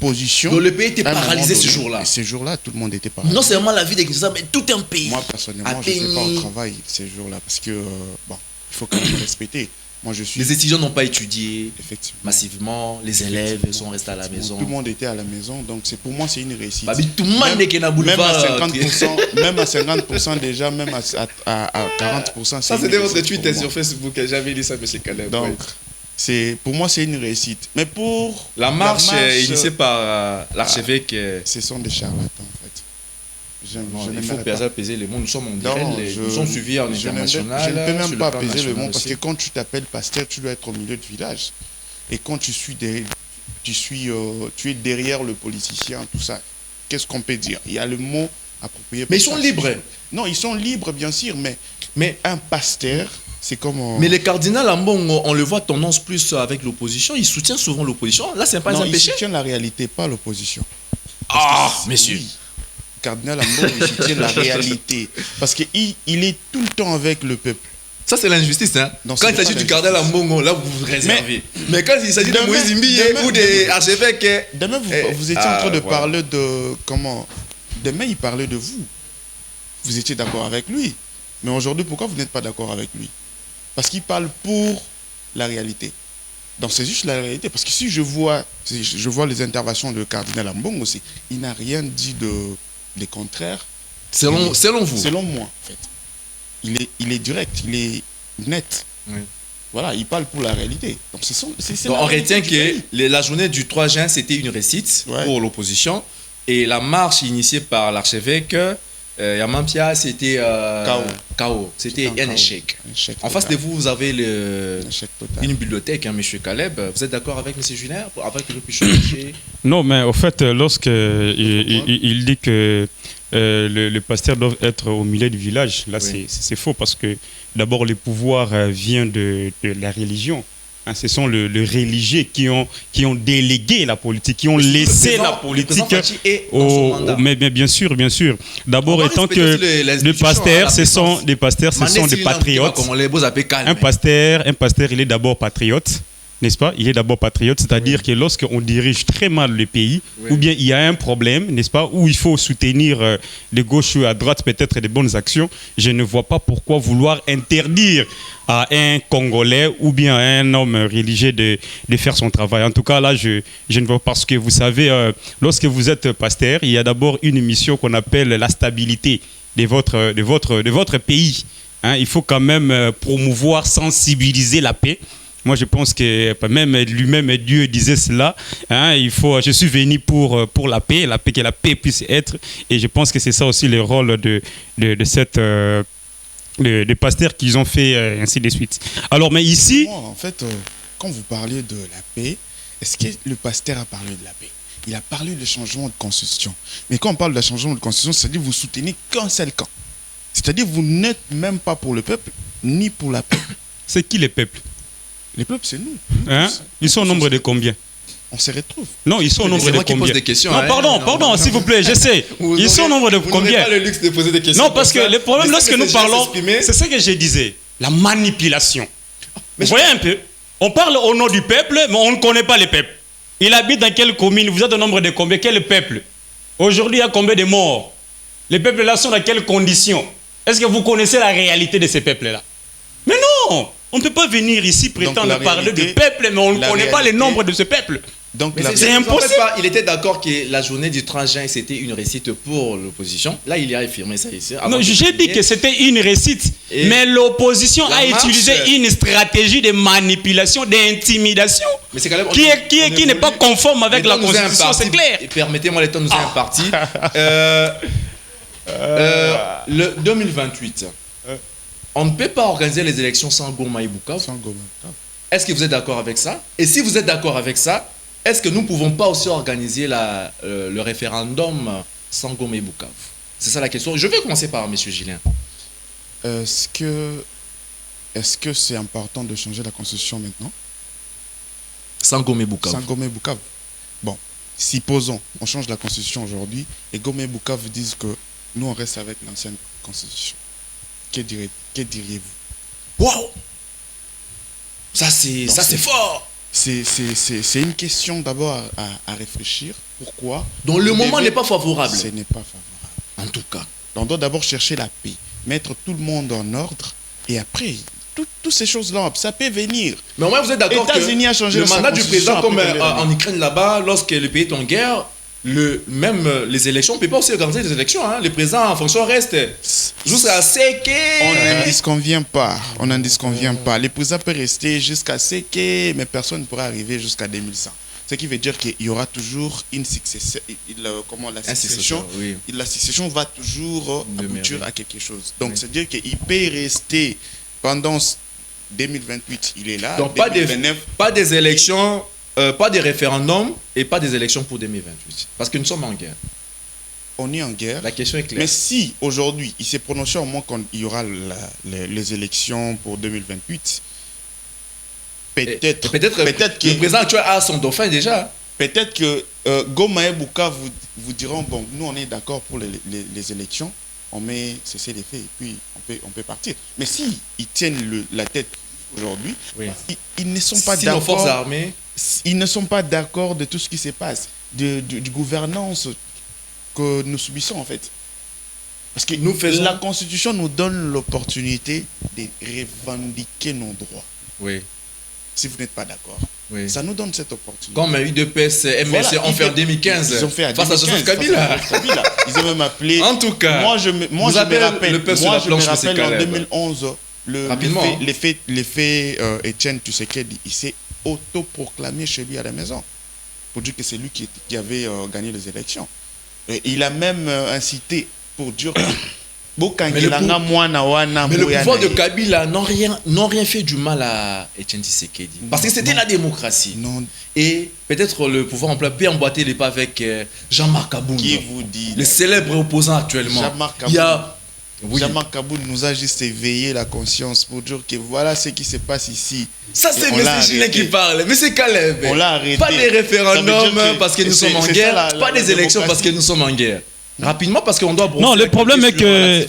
position. Donc le pays était paralysé ce jour-là. Ce jour-là, tout le monde était paralysé. Non seulement la vie des Kinshasa, mais tout un pays. Moi, personnellement, je ne suis pas au travail ces jours-là parce que, il faut quand même respecter. Moi, les étudiants n'ont pas étudié massivement, les élèves sont restés à la maison. Tout le monde était à la maison, donc pour moi, c'est une réussite. Tout le monde n'est qu'un boulevard. Même à 50% déjà, même à 40%. Ça, c'était votre tweet sur Facebook, j'avais lu ça, M. Caleb. Donc, pour moi, c'est une réussite. Mais pour la marche initiée par l'archevêque... Ce sont des charlatans, en fait. Il faut peser les mots. Nous sommes en direct, nous sommes suivis en international. Je ne peux même pas peser le mot parce que quand tu t'appelles pasteur, tu dois être au milieu du village. Et quand tu es derrière le politicien, tout ça, qu'est-ce qu'on peut dire? Il y a le mot approprié. Mais ils sont libres. Non, ils sont libres, bien sûr, mais un pasteur... C'est comme Mais les cardinals Ambongo, on le voit tendance plus avec l'opposition. Ils soutiennent souvent l'opposition. Là, c'est pas un péché. Ils soutiennent la réalité, pas l'opposition. Messieurs. Oui, cardinal Ambongo, il soutient la réalité. Parce qu'il est tout le temps avec le peuple. Ça, c'est l'injustice. Hein? Quand il s'agit du cardinal Ambongo, là, vous vous réservez. Mais quand il s'agit de Moïse Mbiye ou des archevêques... Demain, vous étiez en train de parler de... Demain, il parlait de vous. Vous étiez d'accord avec lui. Mais aujourd'hui, pourquoi vous n'êtes pas d'accord avec lui? Parce qu'il parle pour la réalité. Donc c'est juste la réalité. Parce que si je vois les interventions de cardinal Ambongo aussi, il n'a rien dit de contraire. Selon vous? Selon moi, en fait. Il est direct, il est net. Oui. Voilà, il parle pour la réalité. Donc on retient que la journée du 3 juin, c'était une réussite pour l'opposition. Et la marche initiée par l'archevêque Yamampia, c'était KO. KO. C'était C'était un un échec. KO. Un échec En face de total. vous, vous avez Un échec total. une bibliothèque, hein, M. Caleb. Vous êtes d'accord avec M. Julien afin que nous puissions chercher. Non, mais au fait, lorsque il dit que le pasteur doit être au milieu du village, là, Oui. c'est faux parce que d'abord, le pouvoir vient de la religion. Hein, ce sont les religieux qui ont délégué la politique, qui ont laissé la politique mais bien sûr, bien sûr. D'abord, étant que les pasteurs, ce sont des patriotes. Un pasteur, il est d'abord patriote, n'est-ce pas? Il est d'abord patriote, c'est-à-dire que lorsqu'on dirige très mal le pays, ou bien il y a un problème, n'est-ce pas, où il faut soutenir de gauche ou à droite peut-être des bonnes actions, je ne vois pas pourquoi vouloir interdire à un Congolais ou bien à un homme religieux de faire son travail. En tout cas, là, je ne vois pas, parce que vous savez, lorsque vous êtes pasteur, il y a d'abord une mission qu'on appelle la stabilité de votre pays. Hein, il faut quand même promouvoir, sensibiliser la paix. Moi, je pense que même lui-même, Dieu disait cela. Hein, je suis venu pour la paix, que la paix puisse être. Et je pense que c'est ça aussi le rôle de des pasteurs qu'ils ont fait, ainsi de suite. Alors, mais ici... En fait, quand vous parlez de la paix, est-ce que le pasteur a parlé de la paix? Il a parlé de changement de constitution. Mais quand on parle de changement de constitution, c'est-à-dire que vous soutenez qu'un seul camp. C'est-à-dire que vous n'êtes même pas pour le peuple, ni pour la paix. C'est qui les peuples? Les peuples, c'est nous. Hein? Ils sont au nombre de combien? On se retrouve. Non, ils sont au nombre de combien? Non, pardon, s'il vous plaît, j'essaie. Ils sont au nombre de combien? Vous n'avez pas le luxe de poser des questions. Non, parce que le problème, lorsque nous parlons, c'est ce que je disais, la manipulation. Vous voyez un peu? On parle au nom du peuple, mais on ne connaît pas les peuples. Il habite dans quelle commune? Vous êtes au nombre de combien? Quel peuple? Aujourd'hui, il y a combien de morts? Les peuples là sont dans quelles conditions? Est-ce que vous connaissez la réalité de ces peuples-là? Mais non! On ne peut pas venir ici prétendre parler de peuple, mais on ne connaît pas le nombre de ce peuple. Donc c'est impossible. Il était d'accord que la journée du 30 juin, c'était une réussite pour l'opposition. Là, il a affirmé ça ici. Non, j'ai dit que c'était une réussite. Mais l'opposition a utilisé une stratégie de manipulation, d'intimidation, qui n'est pas conforme avec la Constitution, c'est clair. Permettez-moi, le temps nous est imparti. Le 2028. On ne peut pas organiser les élections sans Goma et Bukavu. Est-ce que vous êtes d'accord avec ça? Et si vous êtes d'accord avec ça, est-ce que nous ne pouvons pas aussi organiser le référendum sans Goma et Bukavu? C'est ça la question. Je vais commencer par M. Julien. Est-ce que c'est important de changer la constitution maintenant? Sans Goma et Bukavu. Sans Goma et Bukavu. Bon, supposons, on change la constitution aujourd'hui et Goma et Bukavu disent que nous, on reste avec l'ancienne constitution. Que diriez-vous? Waouh! Ça, c'est fort! C'est une question d'abord à réfléchir. Pourquoi? Donc le moment n'est pas favorable. Ce n'est pas favorable. En tout cas. On doit d'abord chercher la paix, mettre tout le monde en ordre et après, toutes ces choses-là, ça peut venir. Mais au moins, vous êtes d'accord que le mandat du président, comme en Ukraine là-bas, lorsque le pays est en guerre, même les élections, on ne peut pas aussi organiser des élections. Hein. Le président en fonction reste jusqu'à ce que... On n'en disconvient pas. On n'en disconvient pas. Le président peut rester jusqu'à ce que... Mais personne ne pourra arriver jusqu'à 2100. Ce qui veut dire qu'il y aura toujours une succession. La succession va toujours aboutir à quelque chose. Donc, c'est-à-dire qu'il peut rester pendant 2028. Il est là. Donc, pas des élections... pas des référendums et pas des élections pour 2028. Parce que nous sommes en guerre. On est en guerre. La question est claire. Mais si aujourd'hui, il s'est prononcé au moins qu'il y aura les élections pour 2028, peut-être que le président actuel a son dauphin déjà. Peut-être que Goma et Bukavu vous diront, bon, nous on est d'accord pour les élections, on met cesser les faits et puis on peut partir. Mais si ils tiennent la tête aujourd'hui, ils ne sont pas d'accord. Nos forces armées... Ils ne sont pas d'accord de tout ce qui se passe, de gouvernance que nous subissons en fait. Parce que la Constitution nous donne l'opportunité de revendiquer nos droits. Oui. Si vous n'êtes pas d'accord. Oui. Ça nous donne cette opportunité. Comme UDPS, MLC ont fait en 2015. Ils ont fait face à Joseph Kabila. Ils ont même appelé... En tout cas, moi je me rappelle en 2011, l'effet Etienne Tshisekedi, il s'est autoproclamé chez lui à la maison pour dire que c'est lui qui avait gagné les élections. Et il a même incité pour dire que Bokangelanga mwana wana mais le Moya pouvoir de Naï. Kabila n'ont rien fait du mal à Etienne Tshisekedi. Parce que c'était la démocratie. Non. Et peut-être le pouvoir en place peut emboîter les pas avec Jean-Marc Aboun. Qui vous dit Le célèbre opposant actuellement. Jean-Marc Il y a... Oui. Jean-Marc Kaboul nous a juste éveillé la conscience pour dire que voilà ce qui se passe ici. Ça, c'est On l'a M. Julien arrêté. qui parle. Mais c'est Caleb. On l'a arrêté. Pas des référendums Ça veut dire que parce que nous c'est- sommes en c'est guerre. ça, la Pas des élections parce que démocratie. nous sommes en guerre. Rapidement parce qu'on doit... Non, le problème est que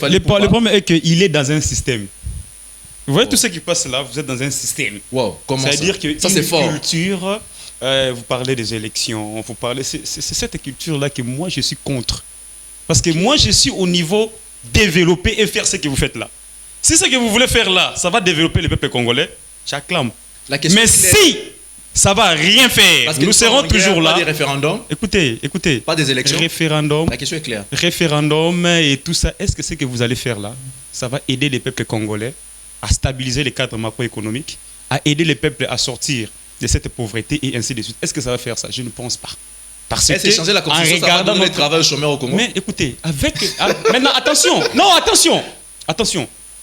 le le problème est qu'il est dans un système. Vous voyez tout ce qui passe là, vous êtes dans un système. Wow, comment ça? C'est-à-dire que Ça, c'est fort. culture, vous parlez des élections, vous parlez, c'est cette culture-là que moi je suis contre. Parce que moi je suis au niveau développer et faire ce que vous faites là. Si ce que vous voulez faire là, ça va développer le peuple congolais, j'acclame. La question Mais est claire. si ça va rien faire, Parce que nous sommes serons en guerre, toujours là. Pas des référendums, Écoutez, pas des élections. référendum, La question est claire. référendum et tout ça, est-ce que ce que vous allez faire là, ça va aider les peuples congolais à stabiliser les cadres macroéconomiques, à aider les peuples à sortir de cette pauvreté et ainsi de suite? Est-ce que ça va faire ça? Je ne pense pas. Parce Est-ce que changer la constitution, ça va donner le travail aux chômeurs au Congo? Mais écoutez, maintenant, attention.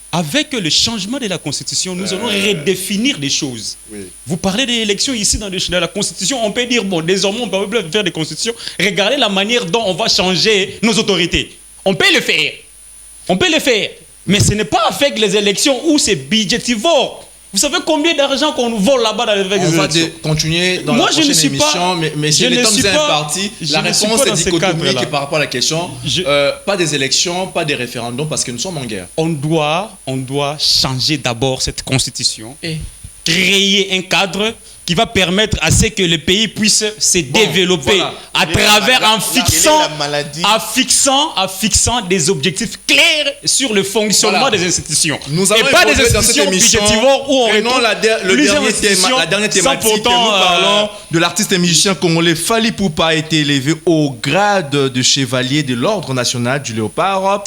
Avec le changement de la Constitution, nous allons redéfinir des choses. Oui. Vous parlez des élections ici dans la Constitution, on peut dire, bon, désormais, on peut plus faire des constitutions. Regardez la manière dont on va changer nos autorités. On peut le faire. Mais ce n'est pas avec les élections où c'est budgétivore. Vous savez combien d'argent qu'on nous vole là-bas avec les On va élections? continuer dans Moi, la je ne prochaine suis pas- émission, mais je si ne le temps suis nous est pas- imparti, je la ne suis réponse pas est dans ce dichotomique cadre-là. par rapport à la question. Je- Pas des élections, pas des référendums, parce que nous sommes en guerre. On doit changer d'abord cette constitution, créer un cadre qui va permettre à ce que le pays puisse se développer voilà. à travers en fixant, la maladie. en fixant des objectifs clairs sur le fonctionnement Voilà. des institutions. Nous allons et pas des évoluer dans cette institutions émission. budgétivores où on Prenons retrouve la plusieurs institutions la dernière sans thématique. pourtant, Nous parlons de l'artiste et musicien congolais Fally Ipupa a été élevé au grade de chevalier de l'ordre national du Léopard,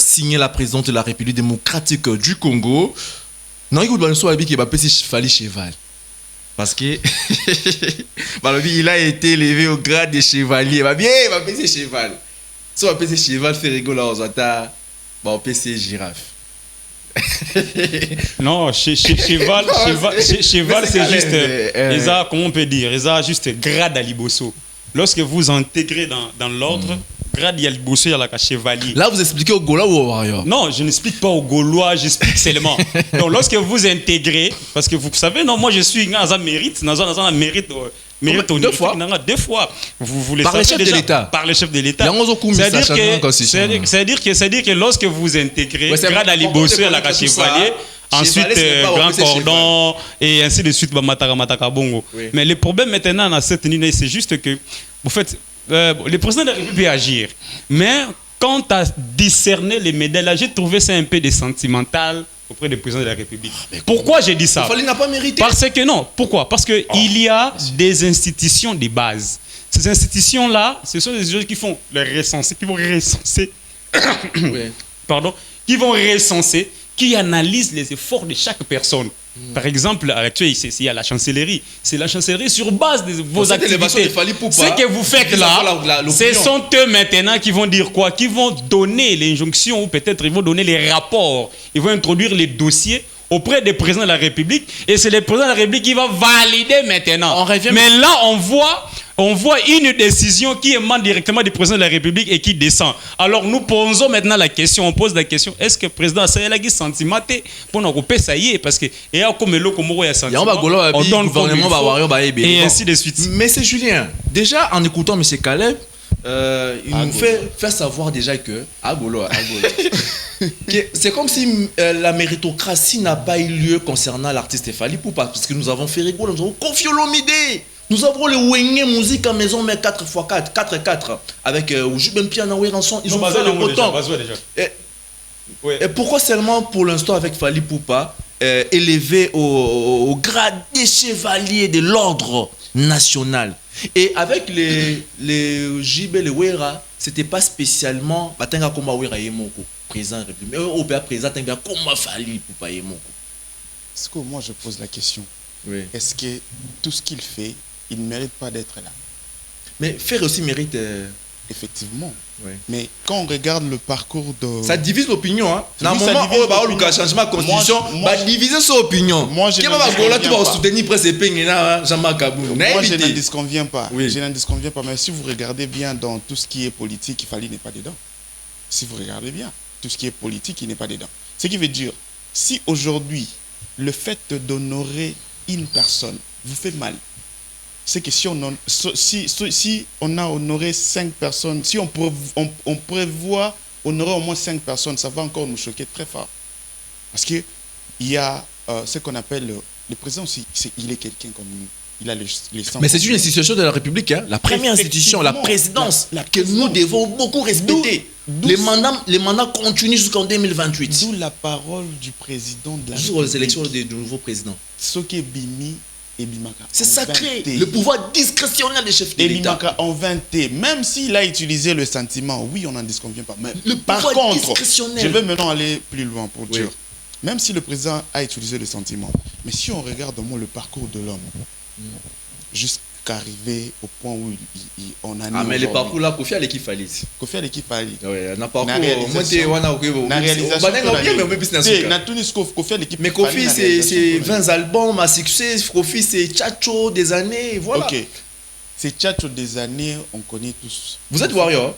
signé la présidente de la République démocratique du Congo. Non, écoute, qui va passer Fally cheval. Parce que il a été élevé au grade de chevalier. Il va passer cheval. Si on va passer cheval, fait rigoler aux atas, on va passer girafe. Non, cheval, c'est juste, comment on peut dire, ils ont juste grade à Liboso. Lorsque vous intégrez dans l'ordre, grade à Liboso, il y a la chevalier. Là, vous expliquez au Gaulois ou au Warrior? Non, je n'explique pas aux Gaulois, j'explique seulement. Donc, lorsque vous intégrez, parce que vous savez, non, moi je suis dans un mérite, mérite Deux fois. Deux fois. Vous le Par savez le chef de déjà, l'État. Par le chef de l'État. C'est-à-dire que lorsque vous intégrez, Ouais, c'est grade à bon, Liboso, on à la peut tout ça. chevalier, ensuite Chevalier, c'est pas grand opposé cordon, et ainsi de suite, mataka bongo. Oui. Mais le problème maintenant dans cette ligne, c'est juste que, en fait, le président de la République peut agir. Mais quant à discerner les médailles, là, j'ai trouvé ça un peu de sentimental auprès du président de la République. Pourquoi j'ai dit ça? Fally n'a pas mérité. Parce que non. Pourquoi? Parce qu'il y a des institutions de base. Ces institutions-là, ce sont des institutions qui font le recenser, qui vont recenser, Oui. pardon, qui vont recenser, qui analysent les efforts de chaque personne. Par exemple, actuellement, il y a la chancellerie. C'est la chancellerie sur base de vos cette élévation activités. de Fally Ipupa, Ce que vous faites ils là, ont l'opinion. ce sont eux maintenant qui vont dire quoi? Qui vont donner l'injonction ou peut-être ils vont donner les rapports. Ils vont introduire les dossiers auprès des présidents de la République. Et c'est le président de la République qui va valider maintenant. On revient- Mais là, on voit une décision qui émane directement du président de la République et qui descend. Alors nous posons maintenant la question, on pose la question, est-ce que le président Sayelagi sentimate pour nous couper ça y est? Parce que et comme le Komoro y a sentiment, on donne comme il faut, et ainsi de suite. Mais c'est Julien. Déjà, en écoutant M. Caleb, il nous fait savoir déjà que c'est comme si la méritocratie n'a pas eu lieu concernant l'artiste Fally Ipupa, parce que nous avons fait rigoler, nous avons Koffi Olomide, nous avons le Wenge musique à maison, mais 4x4, 4x4, avec Ujubem Piana Ranson, ils ont fait le autant. Et pourquoi seulement pour l'instant avec Fally Ipupa, élevé au grade des chevaliers de l'ordre national? Et avec les JB, les Wera, c'était pas spécialement Batenga Komba Wera Yemoko, président de la République. Mais au président, Tenga Komba Fally Ipupa Yemoko. Est-ce que moi je pose la question, Oui. est-ce que tout ce qu'il fait, il ne mérite pas d'être là? Mais faire aussi mérite effectivement. Oui. Mais quand on regarde le parcours de... Ça divise l'opinion. Hein. Oui, Dans un ça moment divise où bah, l'opinion. le changement de constitution, Moi, diviser son opinion. Moi, je Qui ne va disconviens tu vas pas. soutenir presque Pengena, Jean-Marc Kabou. Moi, je n'en disconviens pas. Oui. Je n'en disconviens pas. Mais si vous regardez bien dans tout ce qui est politique, Fally n'est pas dedans. Si vous regardez bien, tout ce qui est politique, il n'est pas dedans. Ce qui veut dire, si aujourd'hui, le fait d'honorer une personne vous fait mal, c'est que si on a honoré 5 personnes, si on prévoit honorer au moins 5 personnes, ça va encore nous choquer très fort. Parce qu'il y a ce qu'on appelle le président aussi, il est quelqu'un comme nous. Il a les sens. Mais c'est une institution de la République, hein? La première institution, la présidence, que nous devons beaucoup respecter. Les mandats continuent jusqu'en 2028. D'où la parole du président de la Jusqu'aux élections du nouveau président. Ce qui est Bimi et Bimaka. C'est sacré. Le pouvoir discrétionnaire des chefs de et l'État. Bimaka en 20, même s'il a utilisé le sentiment, oui, on n'en disconvient pas. Mais Le par pouvoir contre, discrétionnel. je vais maintenant aller plus loin pour Oui. dire, même si le président a utilisé le sentiment, mais si on regarde au moins le parcours de l'homme, jusqu'à arriver au point où on a... Ah, mais le parcours là, Kofi à l'équipe Fally. Kofi à l'équipe Fally. Oui, na parcours. Na réalisation. Na réalisation. Mais Kofi, c'est 20 albums à succès. Kofi, c'est Tchatcho des années. Voilà. Ok. C'est Tchatcho des années, on connaît tous. Vous êtes Warrior?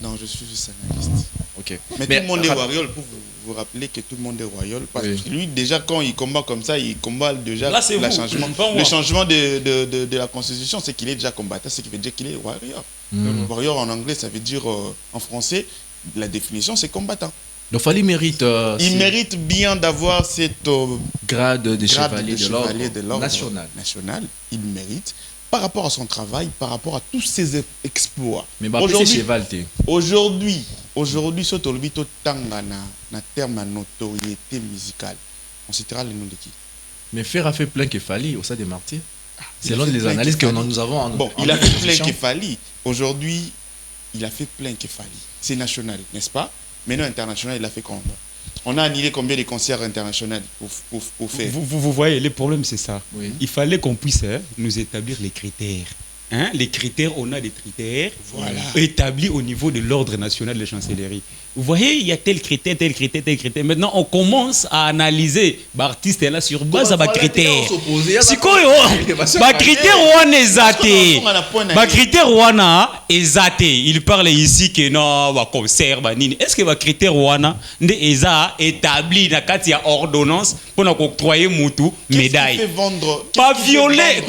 Non, je suis juste analyste. Ok. Mais tout le monde est Warrior, pour vous rappeler que tout le monde est Warrior. Parce que lui, déjà, quand il combat comme ça, il combat déjà Là, c'est le vous, changement. pas moi. Le changement de la Constitution, c'est qu'il est déjà combattant, ce qui veut dire qu'il est Warrior. Warrior en anglais, ça veut dire en français, la définition, c'est combattant. Donc Fally mérite. Il mérite bien d'avoir cette grade de grade chevalier de l'ordre national. Il mérite. Par rapport à son travail, par rapport à tous ses exploits. Mais c'est cheval, aujourd'hui, ce tolbito tanga na terme de notoriété musicale. On citera le nom de qui? Mais Fer a fait plein que Fally au sein des martyrs. Selon les analyses que nous avons. Bon, il a fait plein que Fally. Aujourd'hui, il a fait plein que Fally. C'est national, n'est-ce pas? Maintenant, international, il a fait combien? On a annulé combien de concerts internationaux pour faire? Vous voyez, le problème, c'est ça. Oui. Il fallait qu'on puisse nous établir les critères. Hein? Les critères, on a des critères établis au niveau de l'ordre national de la chancellerie. Vous voyez, il y a tel critère, tel critère, tel critère. Maintenant, on commence à analyser l'artiste là sur base à critères. Si quoi, critère on est zaté. Critère on est zaté. Il parle ici que non, concert, est-ce que critère on est établi dans la ordonnance pour octroyer Moutou médaille? Pas violer.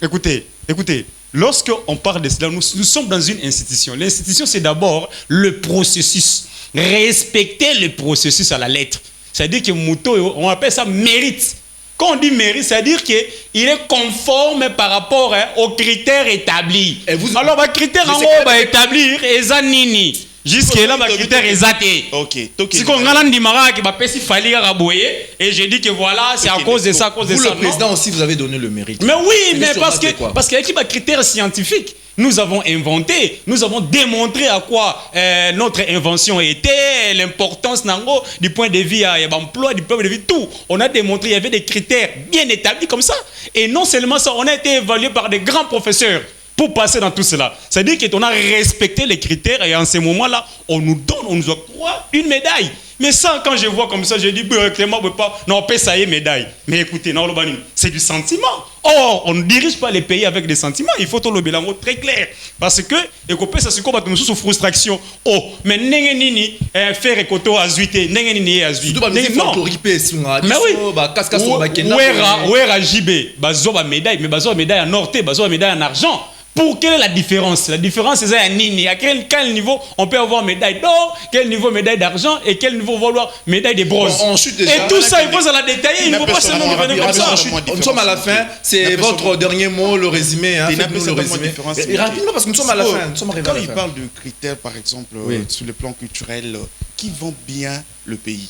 Écoutez. Lorsqu'on parle de cela, nous sommes dans une institution. L'institution, c'est d'abord le processus. Respecter le processus à la lettre. C'est-à-dire que Mouto, on appelle ça mérite. Quand on dit mérite, c'est-à-dire qu'il est conforme par rapport aux critères établis. Alors, les critères en haut, établir, et nini. Jusque-là, les critères exactés. Ok. Si on a dit qu'il fallait raboyer, et j'ai dit que voilà, c'est à cause de ça, à cause de ça. Vous, le président aussi, vous avez donné le mérite. Mais oui, mais parce qu'il y a des critères scientifiques. Nous avons inventé, nous avons démontré à quoi notre invention était, l'importance du point de vue de l'emploi, du point de vue tout. On a démontré, il y avait des critères bien établis comme ça. Et non seulement ça, on a été évalué par des grands professeurs pour passer dans tout cela. C'est-à-dire qu'on a respecté les critères et en ce moment-là, on nous octroie une médaille. Mais ça, quand je vois comme ça, je dis, Clément, on peut ça y est, médaille. Mais écoutez, c'est du sentiment. Or, on ne dirige pas les pays avec des sentiments. Il faut tout le bilan très clair. Parce que, ça se combat sous frustration. Oh, mais n'engeni faire écoto à zuité, n'engeni à zuité. Non. Mais oui. Ouera JB, bazo médaille, mais bazo médaille en orté, bazo médaille en argent. Pour quelle est la différence? La différence, c'est à Nini. À quel niveau on peut avoir médaille d'or, quel niveau médaille d'argent et quel niveau vouloir médaille de bronze. Et tout ça, il faut la détailler. Il ne faut pas seulement revenir comme ça. Nous sommes à la fin. C'est votre dernier mot, le résumé. Faites-nous le résumé. Et rapidement, parce que nous sommes à la fin. Quand il parle de critères, par exemple, sur le plan culturel, qui vont bien le pays?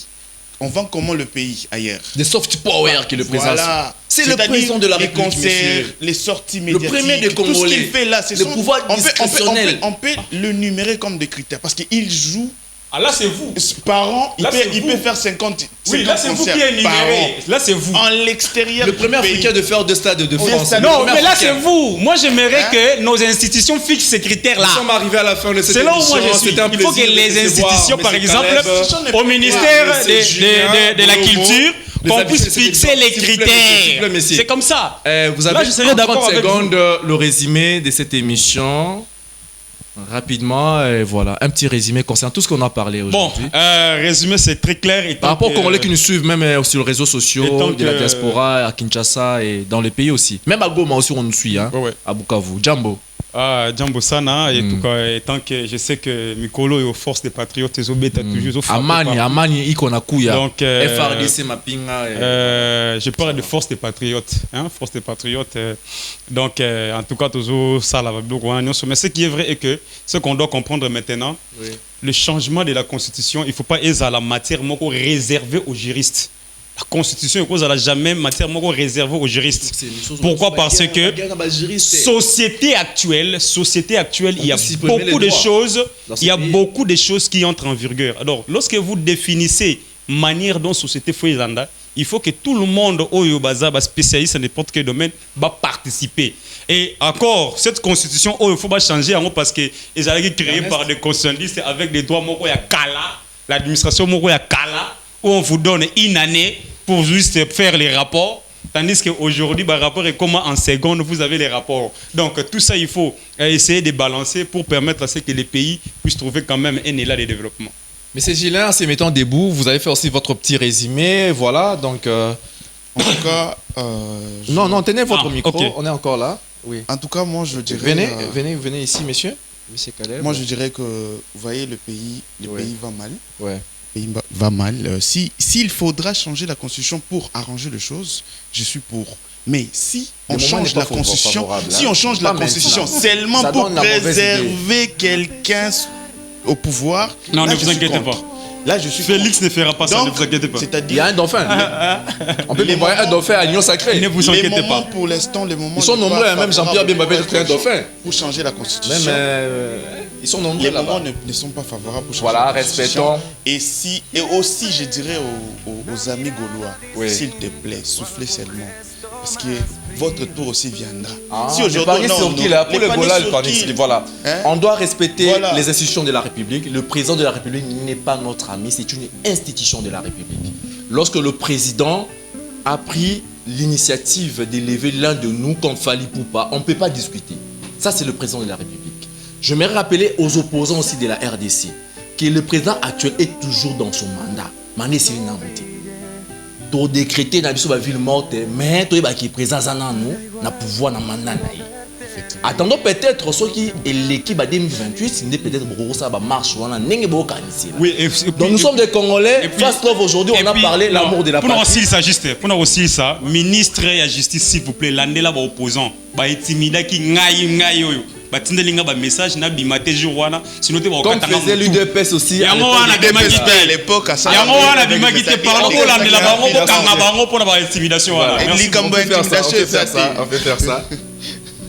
On vend comment le pays ailleurs? Des soft power qui le présentent. Voilà. C'est le président de la République, les concerts, les sorties médiatiques. Le premier des Congolais. Tout ce qu'il fait là, c'est le pouvoir discrétionnel. On peut le numérer comme des critères parce qu'il joue Ah, là, c'est vous. Par an, Là, il peut faire 50. Oui, là, c'est vous qui concerts est par an. énuméré. Là, c'est vous. En l'extérieur Le du premier pays. Africain de faire 2 stades de France. stades. Le Non, premier mais là, Africain. c'est vous. Moi, j'aimerais Hein? que nos institutions fixent ces critères-là. Nous sommes arrivés à la fin de cette C'est là où émission. moi je suis. C'était un Il faut que plaisir de les te voir, institutions, par Monsieur exemple, Caleb. au ministère Monsieur Julien, de la Bonomo, culture, les qu'on habitués puisse de cette fixer émission. les S'il vous plaît, monsieur, s'il vous plaît, critères. monsieur. C'est comme ça. Vous avez Là, je serais en d'accord 30 avec secondes le résumé de cette émission. Rapidement, et voilà, un petit résumé concernant tout ce qu'on a parlé Bon, aujourd'hui. résumé, c'est très clair. Par rapport aux Congolais qui nous suivent, même sur les réseaux et sociaux, tant de la que- diaspora, à Kinshasa et dans les pays aussi. Même à Goma aussi, on nous suit, hein, Ouais. à Bukavu. Jambo. Ah, Jambo Sana, et tout cas, et tant que je sais que Mikolo est aux forces des patriotes, ils ont toujours frappé Amani, par- Amani, Ikona Kuya. Donc, FRDC, Mapinga. je parle de force des patriotes. Hein, force des patriotes. Donc, en tout cas, toujours ça, la mais ce qui est vrai est que ce qu'on doit comprendre maintenant, Oui. le changement de la Constitution, il ne faut pas être à la matière réservée aux juristes. La Constitution est à la jamais matière réservée aux juristes. Pourquoi? Parce que société actuelle, il y a beaucoup de choses, qui entrent en vigueur. Alors, lorsque vous définissez manière dont société Fouillanda, il faut que tout le monde, spécialiste dans n'importe quel domaine, va participer. Et encore, cette constitution, il ne faut pas changer parce que les ont été créés par des constitutionnalistes avec des droits, l'administration, où on vous donne une année pour juste faire les rapports. Tandis qu'aujourd'hui, le rapport est comment en seconde, vous avez les rapports. Donc tout ça, il faut essayer de balancer pour permettre à ce que les pays puissent trouver quand même un élan de développement. Monsieur Gilin, en se mettant debout, vous avez fait aussi votre petit résumé. Voilà, donc... En tout cas... Non, tenez votre micro, ok. on est encore là. Oui. En tout cas, moi, je dirais... Venez ici, monsieur. Monsieur Caleb. Moi, je dirais que, vous voyez, le pays va mal. Ouais. Le pays va mal. S'il faudra changer la constitution pour arranger les choses, je suis pour. Mais si on change la constitution, si on change la constitution seulement pour préserver quelqu'un au pouvoir, non, là, ne vous inquiétez pas. Là, je suis Félix ne fera pas ça, donc, ne vous inquiétez pas. Il y a un dauphin. On peut envoyer un dauphin à l'Union Sacrée. Ne vous les inquiétez moments, pas. pour l'instant, les moments... Ils sont nombreux, hein, même Jean-Pierre Bemba peut être un dauphin. Pour changer la constitution. Même, ils sont nombreux Les là-bas. moments ne sont pas favorables pour changer Voilà, la constitution. respectons. Et aussi, je dirais aux amis gaulois, Oui. s'il te plaît, soufflez seulement. Parce que votre tour aussi viendra. Si aujourd'hui, sur qui là, pour le Gola, le panique, voilà. Hein? On doit respecter Voilà. les institutions de la République. Le président de la République n'est pas notre ami, c'est une institution de la République. Lorsque le président a pris l'initiative d'élever l'un de nous comme Fali Poupa, on ne peut pas discuter. Ça, c'est le président de la République. Je me rappeler aux opposants aussi de la RDC que le président actuel est toujours dans son mandat. Mané, c'est une embêtée. To décréter na biso ba ville morte mais to ba ki présent na nous na pouvoir na mandat na ye. Attendons peut-être ceux qui et l'équipe à 2028 c'est peut-être beaucoup ça va marche wana ndenge bo kanisi. Oui, Donc nous sommes des Congolais. Face Love aujourd'hui on a parlé l'amour de la patrie. patrie. Pour nous aussi ça, ministre de la justice s'il vous plaît, landela ba opposant, ba intimida ki ngai oyo. Batindelinga ba message na bimate jour wana sinon te ba Comme faisait l'UDPS aussi. Yango wana bimaki à l'époque, à ça. yango wana bimaki te par rapport à landela bango ko kanga bango pour la intimidation wana. Merci. On peut faire ça.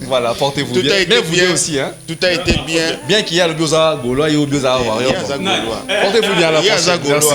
Voilà, portez-vous Tout bien. a été Mais vous bien. aussi, hein. Tout a été bien. Bien qu'il y a le Bioza Gaulois et au Bioza Warrior. Portez-vous bien à la prochaine. Merci. Merci.